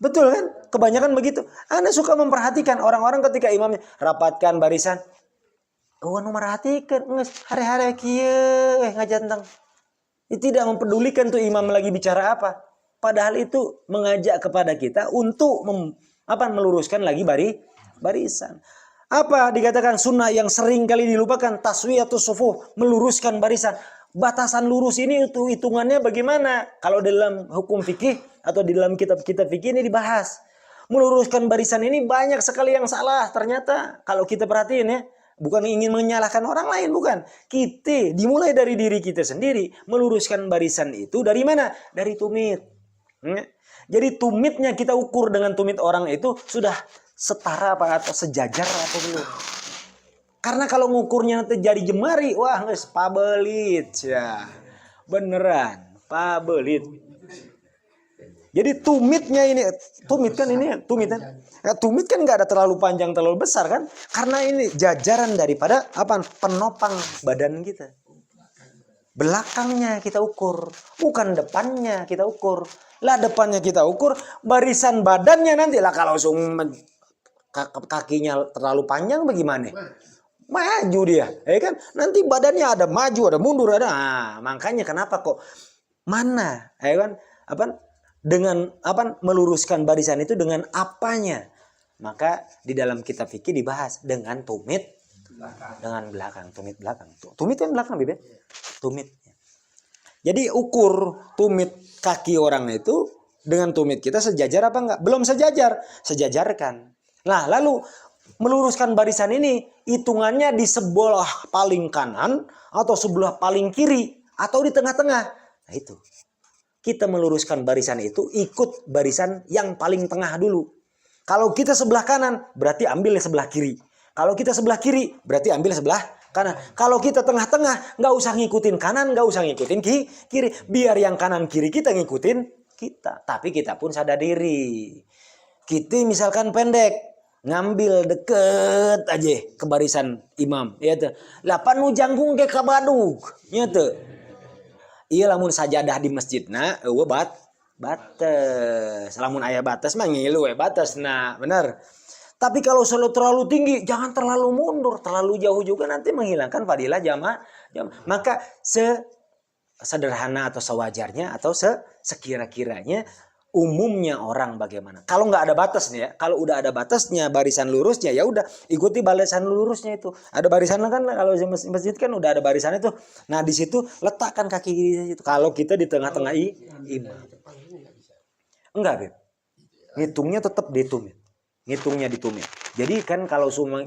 Betul kan? Kebanyakan begitu. Anda suka memperhatikan orang-orang ketika imamnya rapatkan barisan. Anu merhatikan, hari-hari kieu ngajanteng. Tidak mempedulikan tuh imam lagi bicara apa. Padahal itu mengajak kepada kita untuk meluruskan lagi barisan. Apa dikatakan sunnah yang sering kali dilupakan? Taswiyatus sufuf, meluruskan barisan. Batasan lurus ini itu hitungannya bagaimana? Kalau dalam hukum fikih atau di dalam kitab-kitab fikih ini dibahas. Meluruskan barisan ini banyak sekali yang salah ternyata. Kalau kita perhatiin ya. Bukan ingin menyalahkan orang lain, bukan. Kita dimulai dari diri kita sendiri. Meluruskan barisan itu dari mana? Dari tumit. Jadi tumitnya kita ukur dengan tumit orang itu sudah setara apa atau sejajar atau belum. Karena kalau ngukurnya nanti jadi jemari, wah geus pabelit ya. Beneran, pabelit. Jadi tumitnya ini, tumit kan. Ya, tumit kan nggak ada terlalu panjang, terlalu besar kan? Karena ini jajaran daripada penopang badan kita. Belakangnya kita ukur, bukan depannya kita ukur. Lah depannya kita ukur, barisan badannya nanti lah kalau kakinya terlalu panjang bagaimana? Maju dia, kan? Nanti badannya ada maju, ada mundur, ada. Nah, makanya kenapa kok mana, kan? Dengan meluruskan barisan itu dengan apanya? Maka di dalam kitab fikih dibahas dengan tumit dengan belakang, tumit belakang. Tumit yang belakang, Bibit. Tumit. Jadi ukur tumit kaki orang itu dengan tumit kita sejajar apa enggak? Belum sejajar, sejajarkan. Nah, lalu meluruskan barisan ini hitungannya di sebelah paling kanan atau sebelah paling kiri atau di tengah-tengah. Nah, itu. Kita meluruskan barisan itu ikut barisan yang paling tengah dulu. Kalau kita sebelah kanan berarti ambil sebelah kiri. Kalau kita sebelah kiri berarti ambil sebelah kanan. Kalau kita tengah-tengah nggak usah ngikutin kanan, nggak usah ngikutin kiri. Biar yang kanan kiri kita ngikutin kita. Tapi kita pun sadar diri. Kita misalkan pendek, ngambil deket aja ke barisan imam. Ya tuh. Lapan nu jangkung ke kabadug. Ya tuh. Iya lamun sajadah di masjidna eueuh batas. Lamun aya batas mah ngilu batasna, benar. Tapi kalau selalu terlalu tinggi, jangan terlalu mundur, terlalu jauh juga nanti menghilangkan fadilah jamaah. Maka sederhana atau sewajarnya atau sekira-kiranya umumnya orang bagaimana. Kalau nggak ada batasnya ya, kalau udah ada batasnya barisan lurusnya ya udah ikuti barisan lurusnya itu. Ada barisan kan kalau di masjid kan udah ada barisan itu. Nah di situ letakkan kaki di situ. Kalau kita di tengah-tengah imam. Enggak, Beb. Ngitungnya tetap ditumit. Ngitungnya ditumit. Jadi kan kalau semua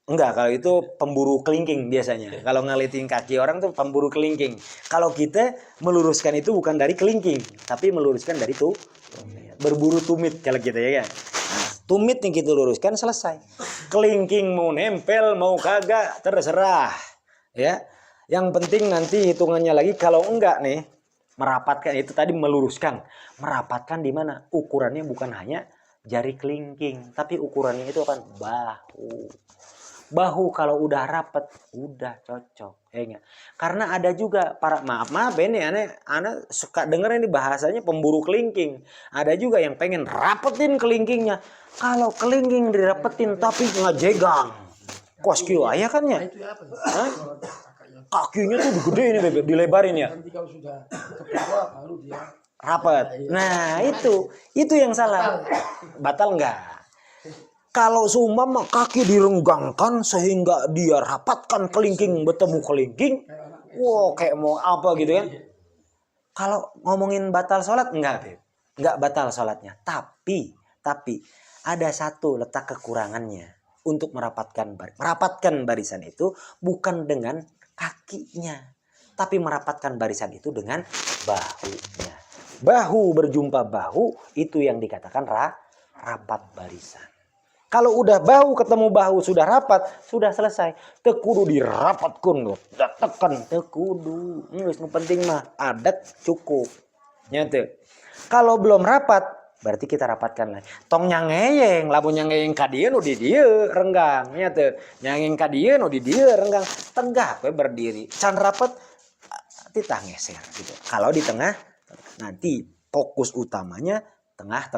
enggak, kalau itu pemburu kelingking biasanya. Kalau ngeliatin kaki orang tuh pemburu kelingking. Kalau kita meluruskan itu bukan dari kelingking, tapi meluruskan dari tuh berburu tumit kalau kita ya kan. Nah, tumit yang kita luruskan selesai. Kelingking mau nempel mau kagak terserah. Ya. Yang penting nanti hitungannya lagi kalau enggak nih merapatkan itu tadi meluruskan. Merapatkan di mana? Ukurannya bukan hanya jari kelingking, tapi ukurannya itu bahu. Bahu kalau udah rapet, udah cocok. Ya enggak? Karena ada juga para, maaf ini aneh suka denger ini bahasanya pemburu kelingking. Ada juga yang pengen rapetin kelingkingnya. Kalau kelingking dirapetin tapi ngajegang. Koskil ayah kan ya? Itu apa? Kakinya tuh gede ini bebek, dilebarin ya. Nanti kalau sudah kepala baru dia Rapet. Nah, itu yang salah. Batal enggak? Kalau seumpama kaki direnggangkan sehingga dia rapatkan kelingking bertemu kelingking, wow kayak mau apa gitu kan? Kalau ngomongin batal sholat enggak, Beb. Enggak batal sholatnya. Tapi ada satu letak kekurangannya untuk merapatkan barisan itu bukan dengan kakinya, tapi merapatkan barisan itu dengan bahunya. Bahu berjumpa bahu itu yang dikatakan rapat barisan. Kalau udah bahu ketemu bahu sudah rapat, sudah selesai. Tekudu dirapatkan loh, tekan tekudu. Ini penting mah adat cukup. Nyata. Kalau belum rapat, berarti kita rapatkan lagi. Tong nyangeyeng, lamun nyangeyeng ka dieu nu di dieu renggang. Nyata. Nyangeyeng ka dieu nu di dieu renggang. Tegak we berdiri. Can rapet titah ngeser gitu. Kalau di tengah nanti fokus utamanya tengah.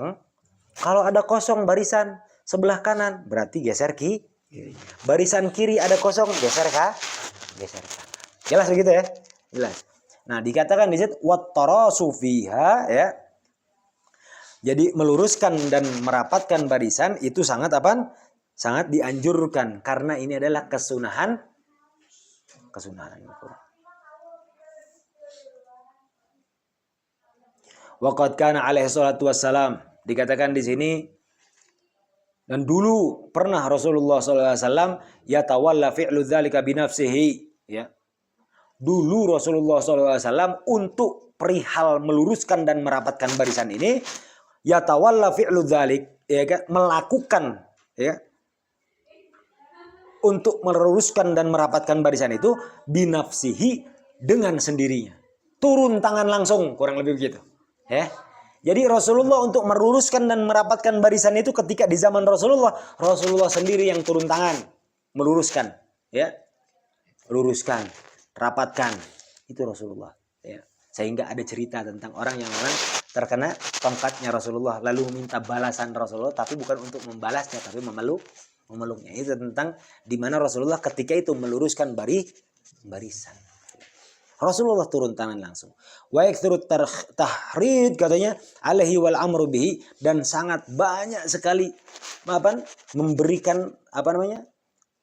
Kalau ada kosong barisan sebelah kanan berarti geser kiri. Barisan kiri ada kosong geser kanan. Jelas begitu ya? Jelas. Nah, dikatakan di situ wattarasu fiha ya. Jadi meluruskan dan merapatkan barisan itu sangat apa? Sangat dianjurkan karena ini adalah kesunahan. Waqad kana alaihi salatu wassalam, dikatakan di sini, dan dulu pernah Rasulullah SAW yatawalla fi'lu dzalika binafsihi ya. Dulu Rasulullah SAW untuk perihal meluruskan dan merapatkan barisan ini yatawalla fi'lu dzalik ya kan, melakukan ya untuk meluruskan dan merapatkan barisan itu binafsihi dengan sendirinya. Turun tangan langsung kurang lebih begitu. Ya. Jadi Rasulullah untuk meluruskan dan merapatkan barisan itu ketika di zaman Rasulullah sendiri yang turun tangan meluruskan, ya, luruskan, rapatkan itu Rasulullah. Ya. Sehingga ada cerita tentang orang yang memang terkena tongkatnya Rasulullah lalu minta balasan Rasulullah, tapi bukan untuk membalasnya tapi memeluknya. Itu tentang di mana Rasulullah ketika itu meluruskan barisan. Rasulullah turun tangan langsung. Wa yakthurut tahrid katanya alaihi wal amru bihi, dan sangat banyak sekali memberikan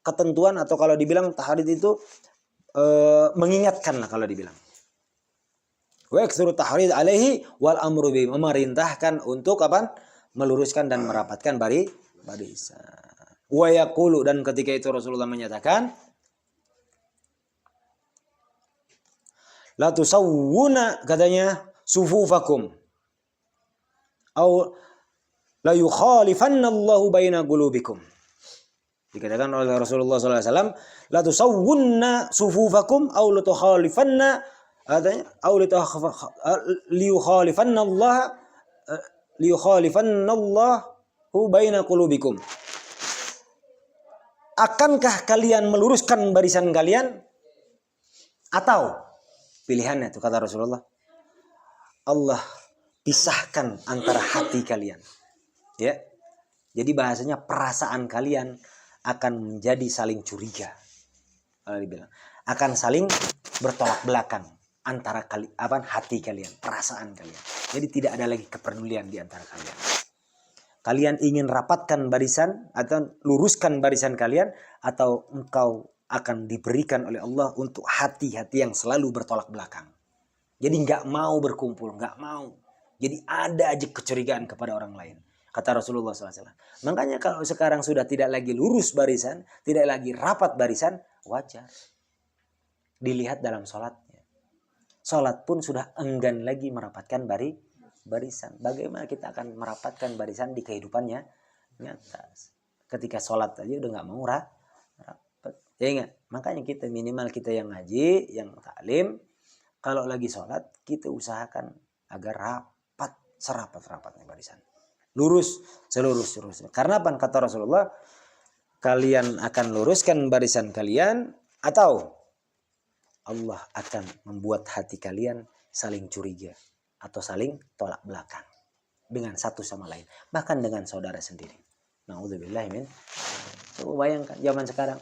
ketentuan, atau kalau dibilang tahrid itu mengingatkan lah kalau dibilang. Wa yakthurut tahrid alaihi wal amru bihi, memerintahkan untuk meluruskan dan merapatkan barisan. Wa yaqulu, dan ketika itu Rasulullah menyatakan la tusawwuna katanya sufufakum au la yukhalifanna Allahu baina qulubikum. Dikatakan oleh Rasulullah SAW, la tusawwunna sufufakum au la tukhalifanna katanya au liyukhalifanna Allahu baina qulubikum. Akankah kalian meluruskan barisan kalian, atau pilihannya itu kata Rasulullah, Allah pisahkan antara hati kalian. Ya. Jadi bahasanya perasaan kalian akan menjadi saling curiga. Kalau dibilang akan saling bertolak belakang antara hati kalian, perasaan kalian. Jadi tidak ada lagi kepedulian di antara kalian. Kalian ingin rapatkan barisan atau luruskan barisan kalian, atau engkau akan diberikan oleh Allah untuk hati-hati yang selalu bertolak belakang. Jadi nggak mau berkumpul, nggak mau. Jadi ada aja kecurigaan kepada orang lain. Kata Rasulullah SAW. Makanya kalau sekarang sudah tidak lagi lurus barisan, tidak lagi rapat barisan, wajar. Dilihat dalam sholatnya. Sholat pun sudah enggan lagi merapatkan barisan. Bagaimana kita akan merapatkan barisan di kehidupannya nyata? Ketika sholat aja udah nggak mau rapat. Ya enggak? Makanya kita minimal kita yang ngaji, yang taklim, kalau lagi sholat kita usahakan agar rapat, serapat-rapatnya barisan. Lurus, selurus. Karena apa? Kata Rasulullah, kalian akan luruskan barisan kalian, atau Allah akan membuat hati kalian saling curiga atau saling tolak belakang dengan satu sama lain, bahkan dengan saudara sendiri. Nauzubillah min. Coba bayangkan zaman sekarang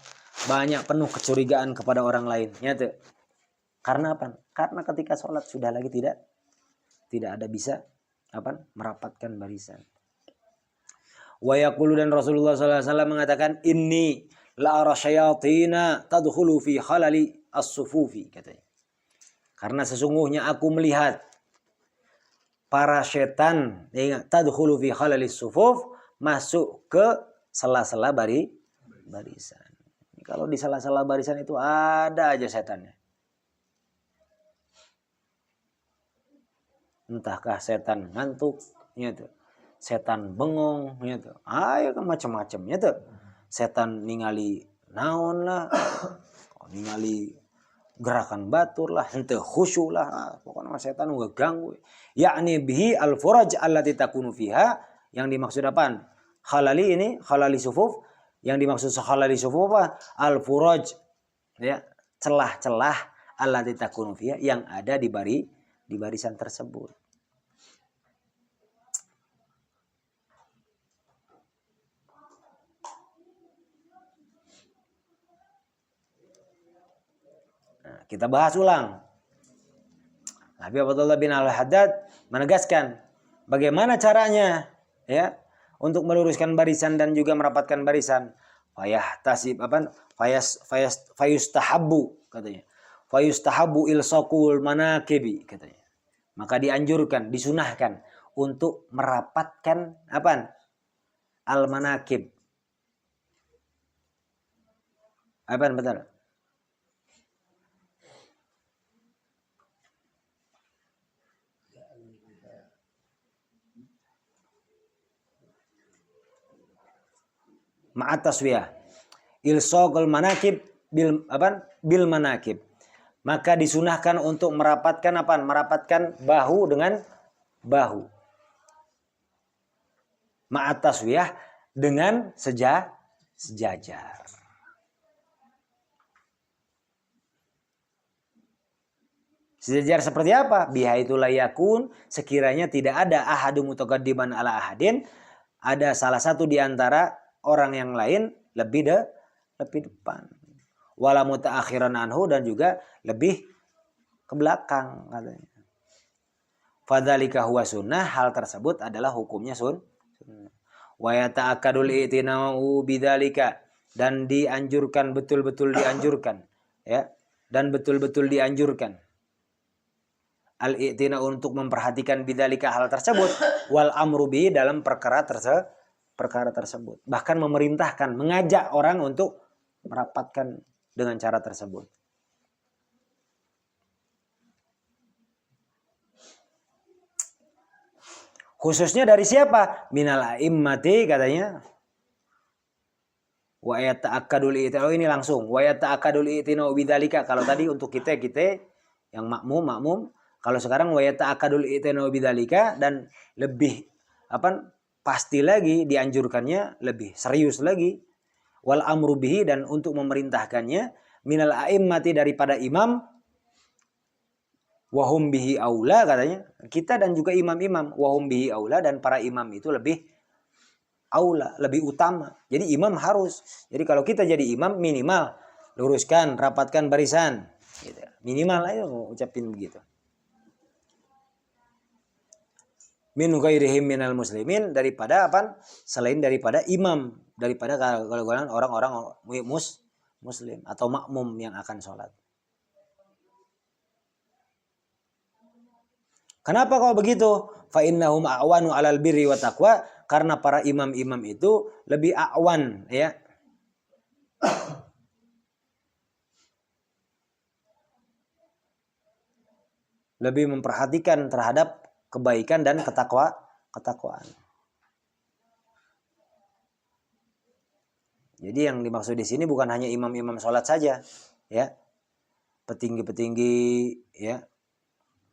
banyak penuh kecurigaan kepada orang lain. Nyata. Karena apa? Karena ketika sholat sudah lagi tidak ada bisa merapatkan barisan. Wa yaqulu, dan Rasulullah SAW mengatakan, inni la ara syayatina tadkhulu fi khalali as-sufufi, katanya. Karena sesungguhnya aku melihat para setan, ingat, tadkhulu fi khalali as-sufuf, masuk ke sela-sela barisan. Kalau di sela-sela barisan itu ada aja setannya. Entahkah setan ngantuk, gitu. Setan bengong, gitu. Ayo kan macam-macam, gitu. Setan ningali naon lah, ningali gerakan batur lah, henteu khusyuk lah, pokoknya setan uga ganggu. Yakni bihi al-furaj allati takunu fiha, yang dimaksud apaan? Khalali ini, khalali sufuf, yang dimaksud khalali sufuf apa? Al-furaj, ya, celah-celah allati takunu fiha, yang ada di barisan tersebut. Nah, kita bahas ulang. Habib Abdullah bin Al-Haddad menegaskan bagaimana caranya, ya, untuk meluruskan barisan dan juga merapatkan barisan. Fayustahabbu, katanya. Fayustahabbu ilsaqul manakibi, katanya. Maka dianjurkan, disunahkan untuk merapatkan al-manakib. Betul? Ma'at taswiyah. Ilsaqul manakib bil manakib. Maka disunahkan untuk merapatkan merapatkan bahu dengan bahu. Ma'at taswiyah, dengan sejajar. Sejajar seperti apa? Biha itu layakun, sekiranya tidak ada ahadu mutaqaddiman ala ahadin, ada salah satu di antara orang yang lain lebih depan. Wala mutaakhiran anhu, dan juga lebih ke belakang, katanya. Fadzalika huwa sunnah, hal tersebut adalah hukumnya sunnah. Wa yata'akkadul i'tina'u bidzalika, dan dianjurkan, betul-betul dianjurkan, ya, dan betul-betul dianjurkan al-i'tina, untuk memperhatikan bidzalika, hal tersebut, wal amru bi, dalam perkara tersebut. Bahkan memerintahkan, mengajak orang untuk merapatkan dengan cara tersebut. Khususnya dari siapa? Minal a'immati, katanya. Wa yata'akkadul i'tina, ini langsung. Wa yata'akkadul i'tina bidzalika, kalau tadi untuk kita yang makmum. Kalau sekarang wa yata'akkadul i'tina bidzalika, dan lebih pasti lagi dianjurkannya, lebih serius lagi. Wal amru bihi, dan untuk memerintahkannya, minal a'immati, daripada imam, wahum bihi aula, katanya. Kita dan juga imam-imam, wahum bihi aula, dan para imam itu lebih aula, lebih utama. Jadi imam harus. Jadi kalau kita jadi imam, minimal luruskan, rapatkan barisan, gitu. Minimal aja ucapin begitu. Min ghairihim minal muslimin, daripada selain daripada imam, daripada golongan orang-orang muslim atau makmum yang akan sholat. Kenapa kok begitu? Fa innahum a'wanu 'alal birri wa taqwa, karena para imam-imam itu lebih a'wan, ya. Lebih memperhatikan terhadap kebaikan dan ketakwaan. Jadi yang dimaksud di sini bukan hanya imam-imam sholat saja, ya. Petinggi-petinggi, ya,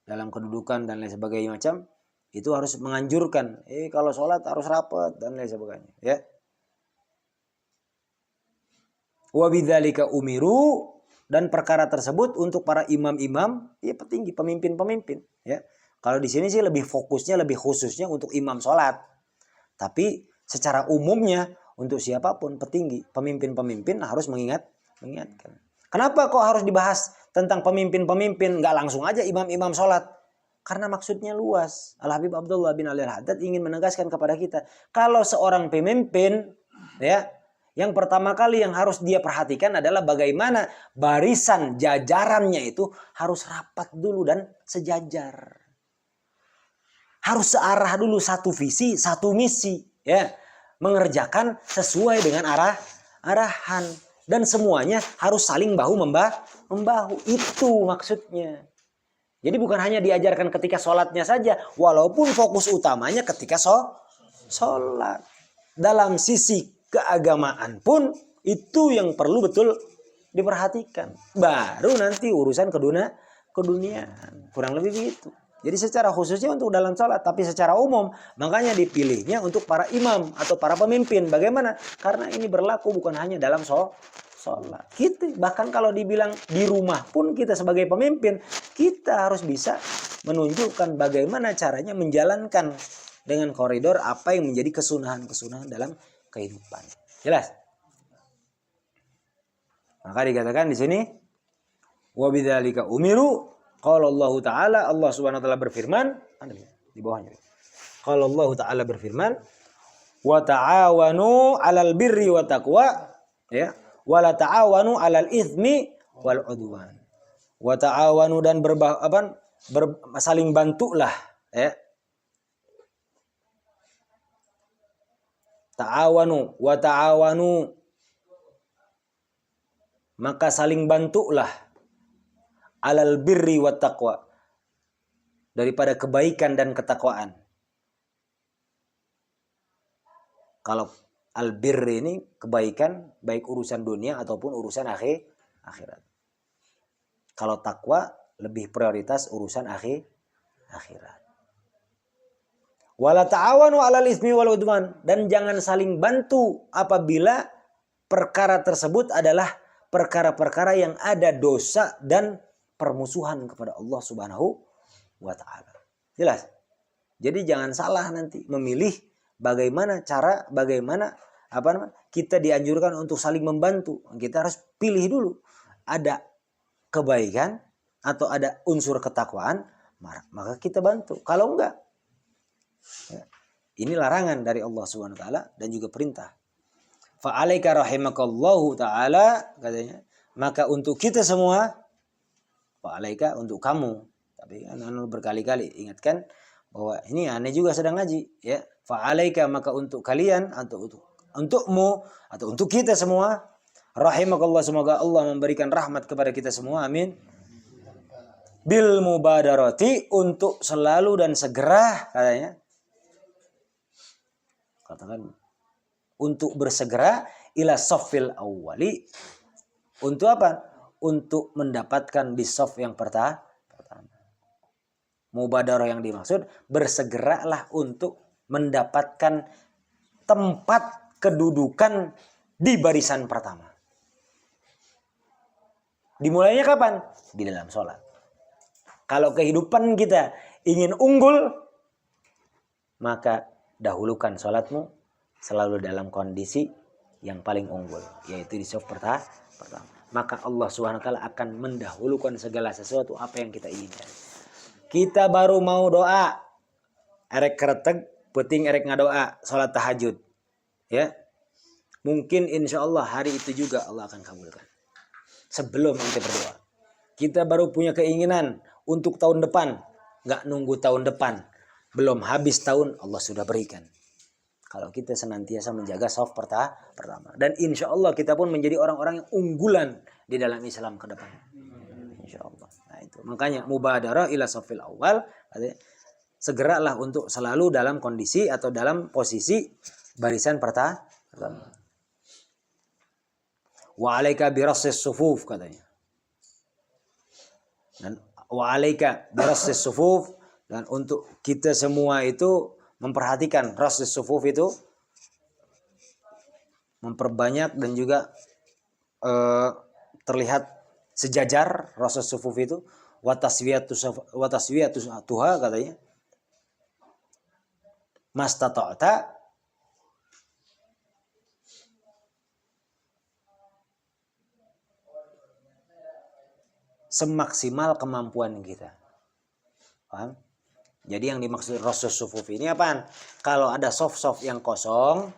dalam kedudukan dan lain sebagainya macam, itu harus menganjurkan, kalau sholat harus rapat dan lain sebagainya, ya. Wa bidzalika umiru, dan perkara tersebut untuk para imam-imam, ya petinggi, pemimpin-pemimpin, ya. Kalau di sini sih lebih fokusnya, lebih khususnya untuk imam sholat. Tapi secara umumnya untuk siapapun petinggi, pemimpin-pemimpin harus mengingatkan. Kenapa kok harus dibahas tentang pemimpin-pemimpin? Nggak langsung aja imam-imam sholat. Karena maksudnya luas. Al-Habib Abdullah bin Ali Al-Haddad ingin menegaskan kepada kita, kalau seorang pemimpin, ya, yang pertama kali yang harus dia perhatikan adalah bagaimana barisan jajarannya itu harus rapat dulu dan sejajar. Harus searah dulu, satu visi, satu misi, ya. Mengerjakan sesuai dengan arahan, dan semuanya harus saling bahu membahu. Itu maksudnya. Jadi bukan hanya diajarkan ketika sholatnya saja, walaupun fokus utamanya ketika sholat. Dalam sisi keagamaan pun itu yang perlu betul diperhatikan. Baru nanti urusan keduniaan. Kurang lebih begitu. Jadi secara khususnya untuk dalam sholat, tapi secara umum makanya dipilihnya untuk para imam atau para pemimpin. Bagaimana? Karena ini berlaku bukan hanya dalam sholat. Kita bahkan kalau dibilang di rumah pun kita sebagai pemimpin, kita harus bisa menunjukkan bagaimana caranya menjalankan dengan koridor apa yang menjadi kesunahan-kesunahan dalam kehidupan. Jelas? Maka dikatakan di sini, wa bidzalika umiru, qala Allah Ta'ala, Allah Subhanahu wa taala berfirman, di bawahnya. Qala Allah Ta'ala berfirman, wa ta'awanu 'alal birri wa taqwa, ya, wa la ta'awanu 'alal itsmi wal 'udwan. Wa ta'awanu, dan saling bantulah, ya. Ta'awanu wa ta'awanu, maka saling bantulah, alal birri wa taqwa, daripada kebaikan dan ketakwaan. Kalau al-birr ini kebaikan, baik urusan dunia ataupun urusan akhirat. Kalau takwa lebih prioritas urusan akhirat. Wala ta'awanu 'alal itsmi wal 'udwan, dan jangan saling bantu apabila perkara tersebut adalah perkara-perkara yang ada dosa dan permusuhan kepada Allah Subhanahu wa taala. Jelas? Jadi jangan salah nanti memilih bagaimana kita dianjurkan untuk saling membantu. Kita harus pilih dulu. Ada kebaikan atau ada unsur ketakwaan, maka kita bantu. Kalau enggak, ya, ini larangan dari Allah Subhanahu wa taala dan juga perintah. Fa alaika rahimakallahu taala, katanya, maka untuk kita semua, fa alaika, untuk kamu. Tapi kan berkali-kali ingatkan bahwa ini aneh juga sedang ngaji, ya. Fa alaika, maka untuk kalian atau untukmu atau untuk kita semua, rahimakallah, semoga Allah memberikan rahmat kepada kita semua, amin. Bil mubadarati, untuk selalu dan segera, katanya. Katakan untuk bersegera ila saffil awwali, untuk apa? Untuk mendapatkan di saf yang pertama. Mubadarah yang dimaksud, bersegeralah untuk mendapatkan tempat kedudukan di barisan pertama. Dimulainya kapan? Di dalam sholat. Kalau kehidupan kita ingin unggul, maka dahulukan sholatmu selalu dalam kondisi yang paling unggul, yaitu di shaf pertama. Maka Allah SWT akan mendahulukan segala sesuatu apa yang kita inginkan. Kita baru mau doa, erek kereteg, penting erek ngadoa, sholat tahajud, ya. Mungkin insya Allah hari itu juga Allah akan kabulkan. Sebelum kita berdoa, kita baru punya keinginan untuk tahun depan, nggak nunggu tahun depan, belum habis tahun Allah sudah berikan. Kalau kita senantiasa menjaga shaf pertama, dan insya Allah kita pun menjadi orang-orang yang unggulan di dalam Islam ke depan, insya Allah. Nah itu makanya mubadarah ila shafil awal, segeralah untuk selalu dalam kondisi atau dalam posisi barisan pertama. Wa alaika birassis sufuf, katanya. Dan wa alaika birassis sufuf, dan untuk kita semua itu memperhatikan rassis sufuf, itu memperbanyak dan juga terlihat sejajar rasa sufuf itu, wa taswiyatu tuha katanya, mastata'ta, semaksimal kemampuan kita. Paham? Jadi yang dimaksud rasul sufuf ini apaan? Kalau ada soft yang kosong,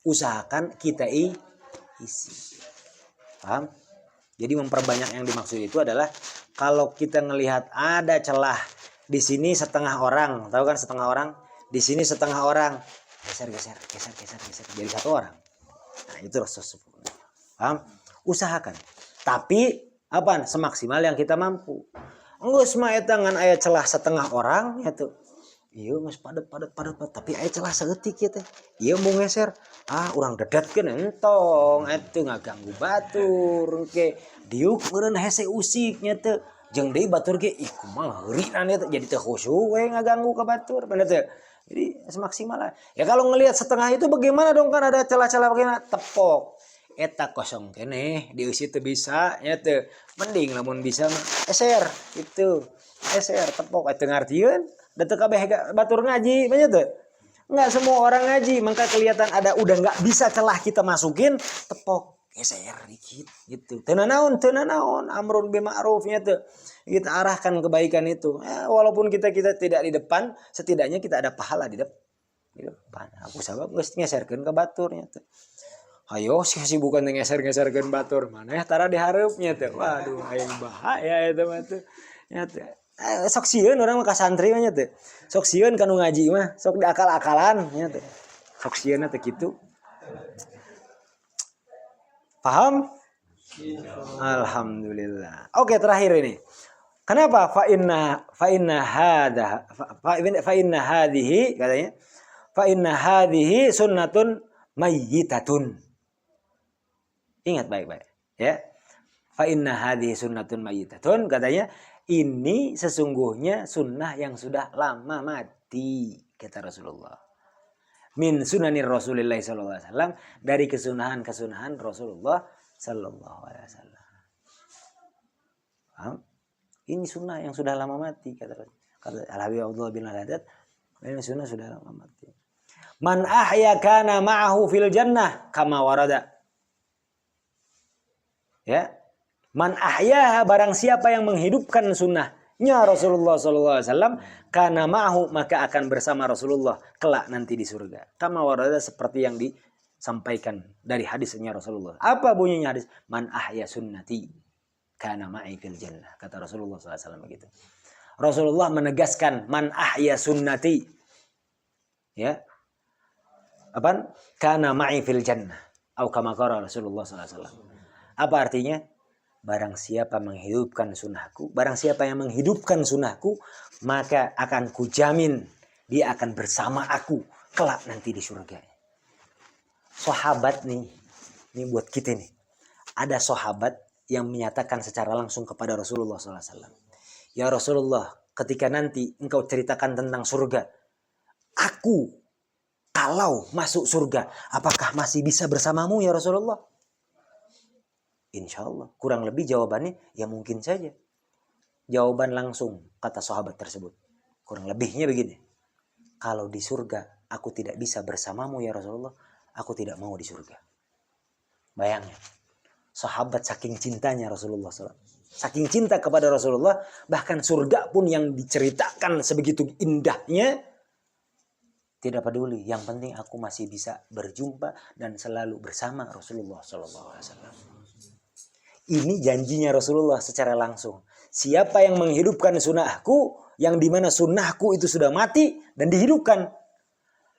usahakan kita isi. Paham? Jadi memperbanyak yang dimaksud itu adalah kalau kita ngelihat ada celah di sini setengah orang, tahu kan setengah orang? Di sini setengah orang, geser jadi satu orang. Nah, itu rasul sufuf. Paham? Usahakan. Tapi apaan? Semaksimal yang kita mampu. Geus mah eta ngan aya celah setengah orang ya tuh. Ieu geus padet tapi aya celah saeutik kieu teh. Ieu mau ngeser, urang dedatkeun entong atuh ngaganggu batur engke. Diuk meureun hese usik nya teh. Jeung deui batur ge ih kumaha heurinan eta jadi teu khusyuk we ngaganggu ka batur bener teh. Jadi semaksimal lah. Ya kalau ngelihat setengah itu bagaimana dong, kan ada celah-celah bagaimana? Tepok. Eta kosong keneh diisi teu bisa nya teu. Mending lamun bisa mah eser itu. Eser tepok teu ngartieun da teu kabeh batur ngaji banyak teu. Enggak semua orang ngaji, maka kelihatan ada udah enggak bisa celah kita masukin, tepok geser dikit gitu. Teu naon amrun bil ma'ruf nya teu. Kita arahkan kebaikan itu. Walaupun kita tidak di depan, setidaknya kita ada pahala di depan. Aku sabab geus ngeserkeun ka baturnya teu. Ayo sih bukan ngeser-ngeserkeun batur maneh tara dihareupnya teh. Waduh aing bahaya eta mah teh. Nya teh. Sok sieun urang mah ka santri nya teh. Sok sieun kanu ngaji mah, sok diakal-akalan nya teh. Sok sieunna teh kitu. Paham? Alhamdulillah. Oke, terakhir ini. Kenapa fa inna hadhihi katanya. Fa inna hadhihi sunnatun mayyitatun. Ingat baik-baik ya. Fa inna hadhihi sunnatun mayyitatun katanya, ini sesungguhnya sunnah yang sudah lama mati kata Rasulullah. Min sunanir Rasulillah sallallahu alaihi wasallam, dari kesunahan Rasulullah sallallahu alaihi wasallam. Ini sunnah yang sudah lama mati kata Al-Habib Abdullah bin Al-Haddad, ini sunnah sudah lama mati. Man ahya kana ma'ahu fil jannah kama warada. Ya, man ahya, barang siapa yang menghidupkan sunnahnya Rasulullah sallallahu alaihi wasallam, kana ma'ahu, maka akan bersama Rasulullah kelak nanti di surga. Kama warada, seperti yang disampaikan dari hadisnya Rasulullah. Apa bunyinya hadis? Man ahya sunnati kana ma'i fil jannah. Kata Rasulullah sallallahu alaihi wasallam begitu. Rasulullah menegaskan man ahya sunnati. Ya. Apa? Kana ma'i fil jannah. Atau kama qala Rasulullah sallallahu alaihi wasallam. Apa artinya? Barang siapa menghidupkan sunnahku, barang siapa yang menghidupkan sunnahku, maka akan kujamin dia akan bersama aku kelak nanti di surga. Sahabat nih, ini buat kita nih. Ada sahabat yang menyatakan secara langsung kepada Rasulullah SAW. Ya Rasulullah, ketika nanti engkau ceritakan tentang surga, aku kalau masuk surga, apakah masih bisa bersamamu ya Rasulullah? Insya Allah. Kurang lebih jawabannya ya mungkin saja. Jawaban langsung kata sahabat tersebut. Kurang lebihnya begini. Kalau di surga aku tidak bisa bersamamu ya Rasulullah, aku tidak mau di surga. Bayangin. Sahabat saking cintanya Rasulullah SAW. Saking cinta kepada Rasulullah, bahkan surga pun yang diceritakan sebegitu indahnya, tidak peduli. Yang penting aku masih bisa berjumpa dan selalu bersama Rasulullah SAW. Ini janjinya Rasulullah secara langsung. Siapa yang menghidupkan sunnahku, yang dimana sunnahku itu sudah mati dan dihidupkan.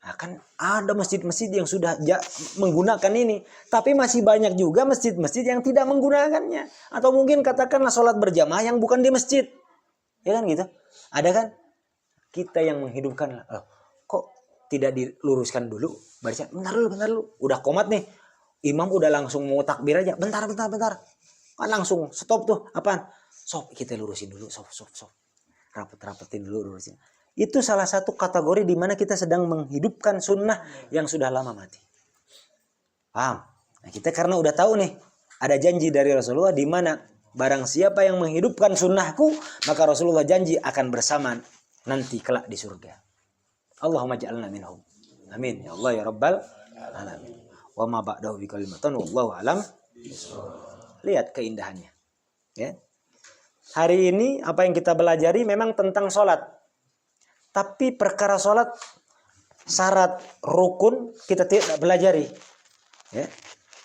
Akan ada masjid-masjid yang sudah menggunakan ini. Tapi masih banyak juga masjid-masjid yang tidak menggunakannya. Atau mungkin katakanlah sholat berjamaah yang bukan di masjid. Ya kan gitu. Ada kan? Kita yang menghidupkan. Kok tidak diluruskan dulu? Barisnya, bentar dulu. Udah komat nih. Imam udah langsung mau takbir aja. Bentar. Kan langsung stop tuh. Apaan? Sob, kita lurusin dulu. Sob. Rapetin dulu lurusin. Itu salah satu kategori di mana kita sedang menghidupkan sunnah yang sudah lama mati. Paham? Nah, kita karena udah tahu nih. Ada janji dari Rasulullah di mana barang siapa yang menghidupkan sunnahku, maka Rasulullah janji akan bersama nanti kelak di surga. Allahumma ja'alna minhum. Amin ya Allah ya rabbal alamin. Wa ma ba'dahu bi kalimatan wallahu alam. Lihat keindahannya. Ya. Hari ini apa yang kita pelajari memang tentang sholat. Tapi perkara sholat, syarat rukun kita tidak pelajari. Ya.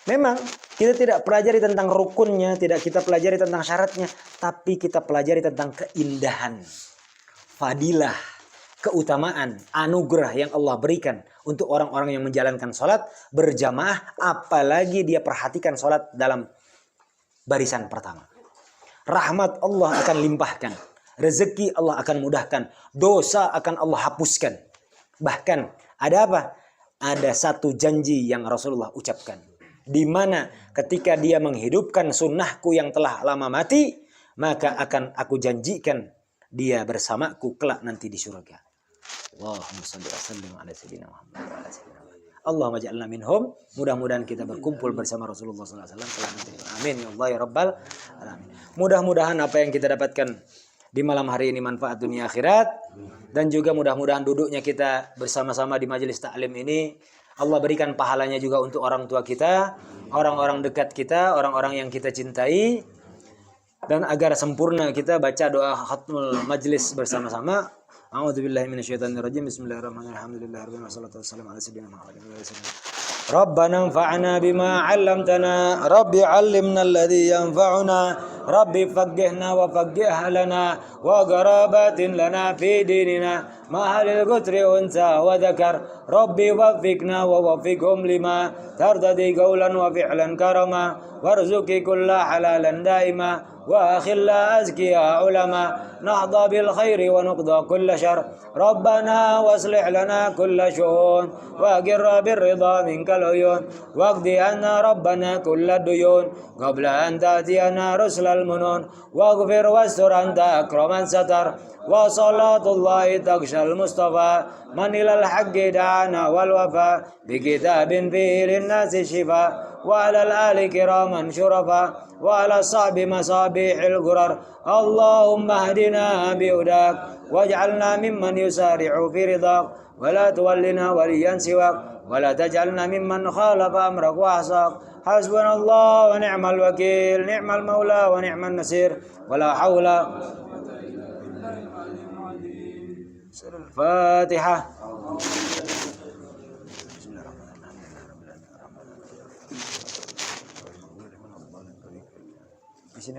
Memang kita tidak pelajari tentang rukunnya, tidak kita pelajari tentang syaratnya, tapi kita pelajari tentang keindahan, fadilah, keutamaan, anugerah yang Allah berikan untuk orang-orang yang menjalankan sholat berjamaah, apalagi dia perhatikan sholat dalam barisan pertama. Rahmat Allah akan limpahkan, rezeki Allah akan mudahkan, dosa akan Allah hapuskan. Bahkan ada apa? Ada satu janji yang Rasulullah ucapkan, di mana ketika dia menghidupkan sunnahku yang telah lama mati, maka akan aku janjikan dia bersamaku kelak nanti di surga. Allahumma shalli wa sallim ala sayyidina Muhammad wa ala sayyidina Muhammad. Allahumma ja'alna minhum. Mudah-mudahan kita berkumpul bersama Rasulullah sallallahu alaihi wasallam kelak nanti. Amin ya Allah ya rabbal alamin. Mudah-mudahan apa yang kita dapatkan di malam hari ini manfaat dunia akhirat, dan juga mudah-mudahan duduknya kita bersama-sama di majelis taklim ini Allah berikan pahalanya juga untuk orang tua kita, orang-orang dekat kita, orang-orang yang kita cintai, dan agar sempurna kita baca doa khatmul majlis bersama-sama. A'udzubillahi minasyaitonirrajim. Bismillahirrahmanirrahim. Alhamdulillahirabbil alamin. Wassalatu wassalamu ala sayyidina Muhammadin wa ala alihi wasallam. Rabbana anfa'na bima 'allamtana, Rabbi 'allimna alladhi yanfa'una, Rabbi faqqihna wa faqqih lana wa qarabatin lana fi dinina ma halil qutri unsa wa dhakar, Rabbi waffiqna wa waffiqhum lima tardadi qawlan wa fi'lan karama, warzuqi kulla halalan daima wa akhilla azkiya ulama, nahda bil khairi wa nuqda kulla syar, Rabbana waslih lana kulla syu'un wa agirra bir ridha minkal uyun, waqdi anna Rabbana kulla duyun qabla an ta'tiyana rusulal munun, waghfir wastur anta akraman satar, wa salatullahi takshal mustafa man ilal haqqi da'ana wal wafa bi kitabin fihi linnasi shifa, wa alal ali kiraman syurafa wa ala sahbi masabihil gurar. Allahumma hadina bihudak waj'alna mimman yusari'u fi ridak wa la tuwallina waliyan siwak wa la taj'alna mimman khalafa amrak wa ahsak. Hasbunallah wa ni'mal wakil, ni'mal maula wa ni'man nasir, wa la hawla. Al-Fatihah. Di sini.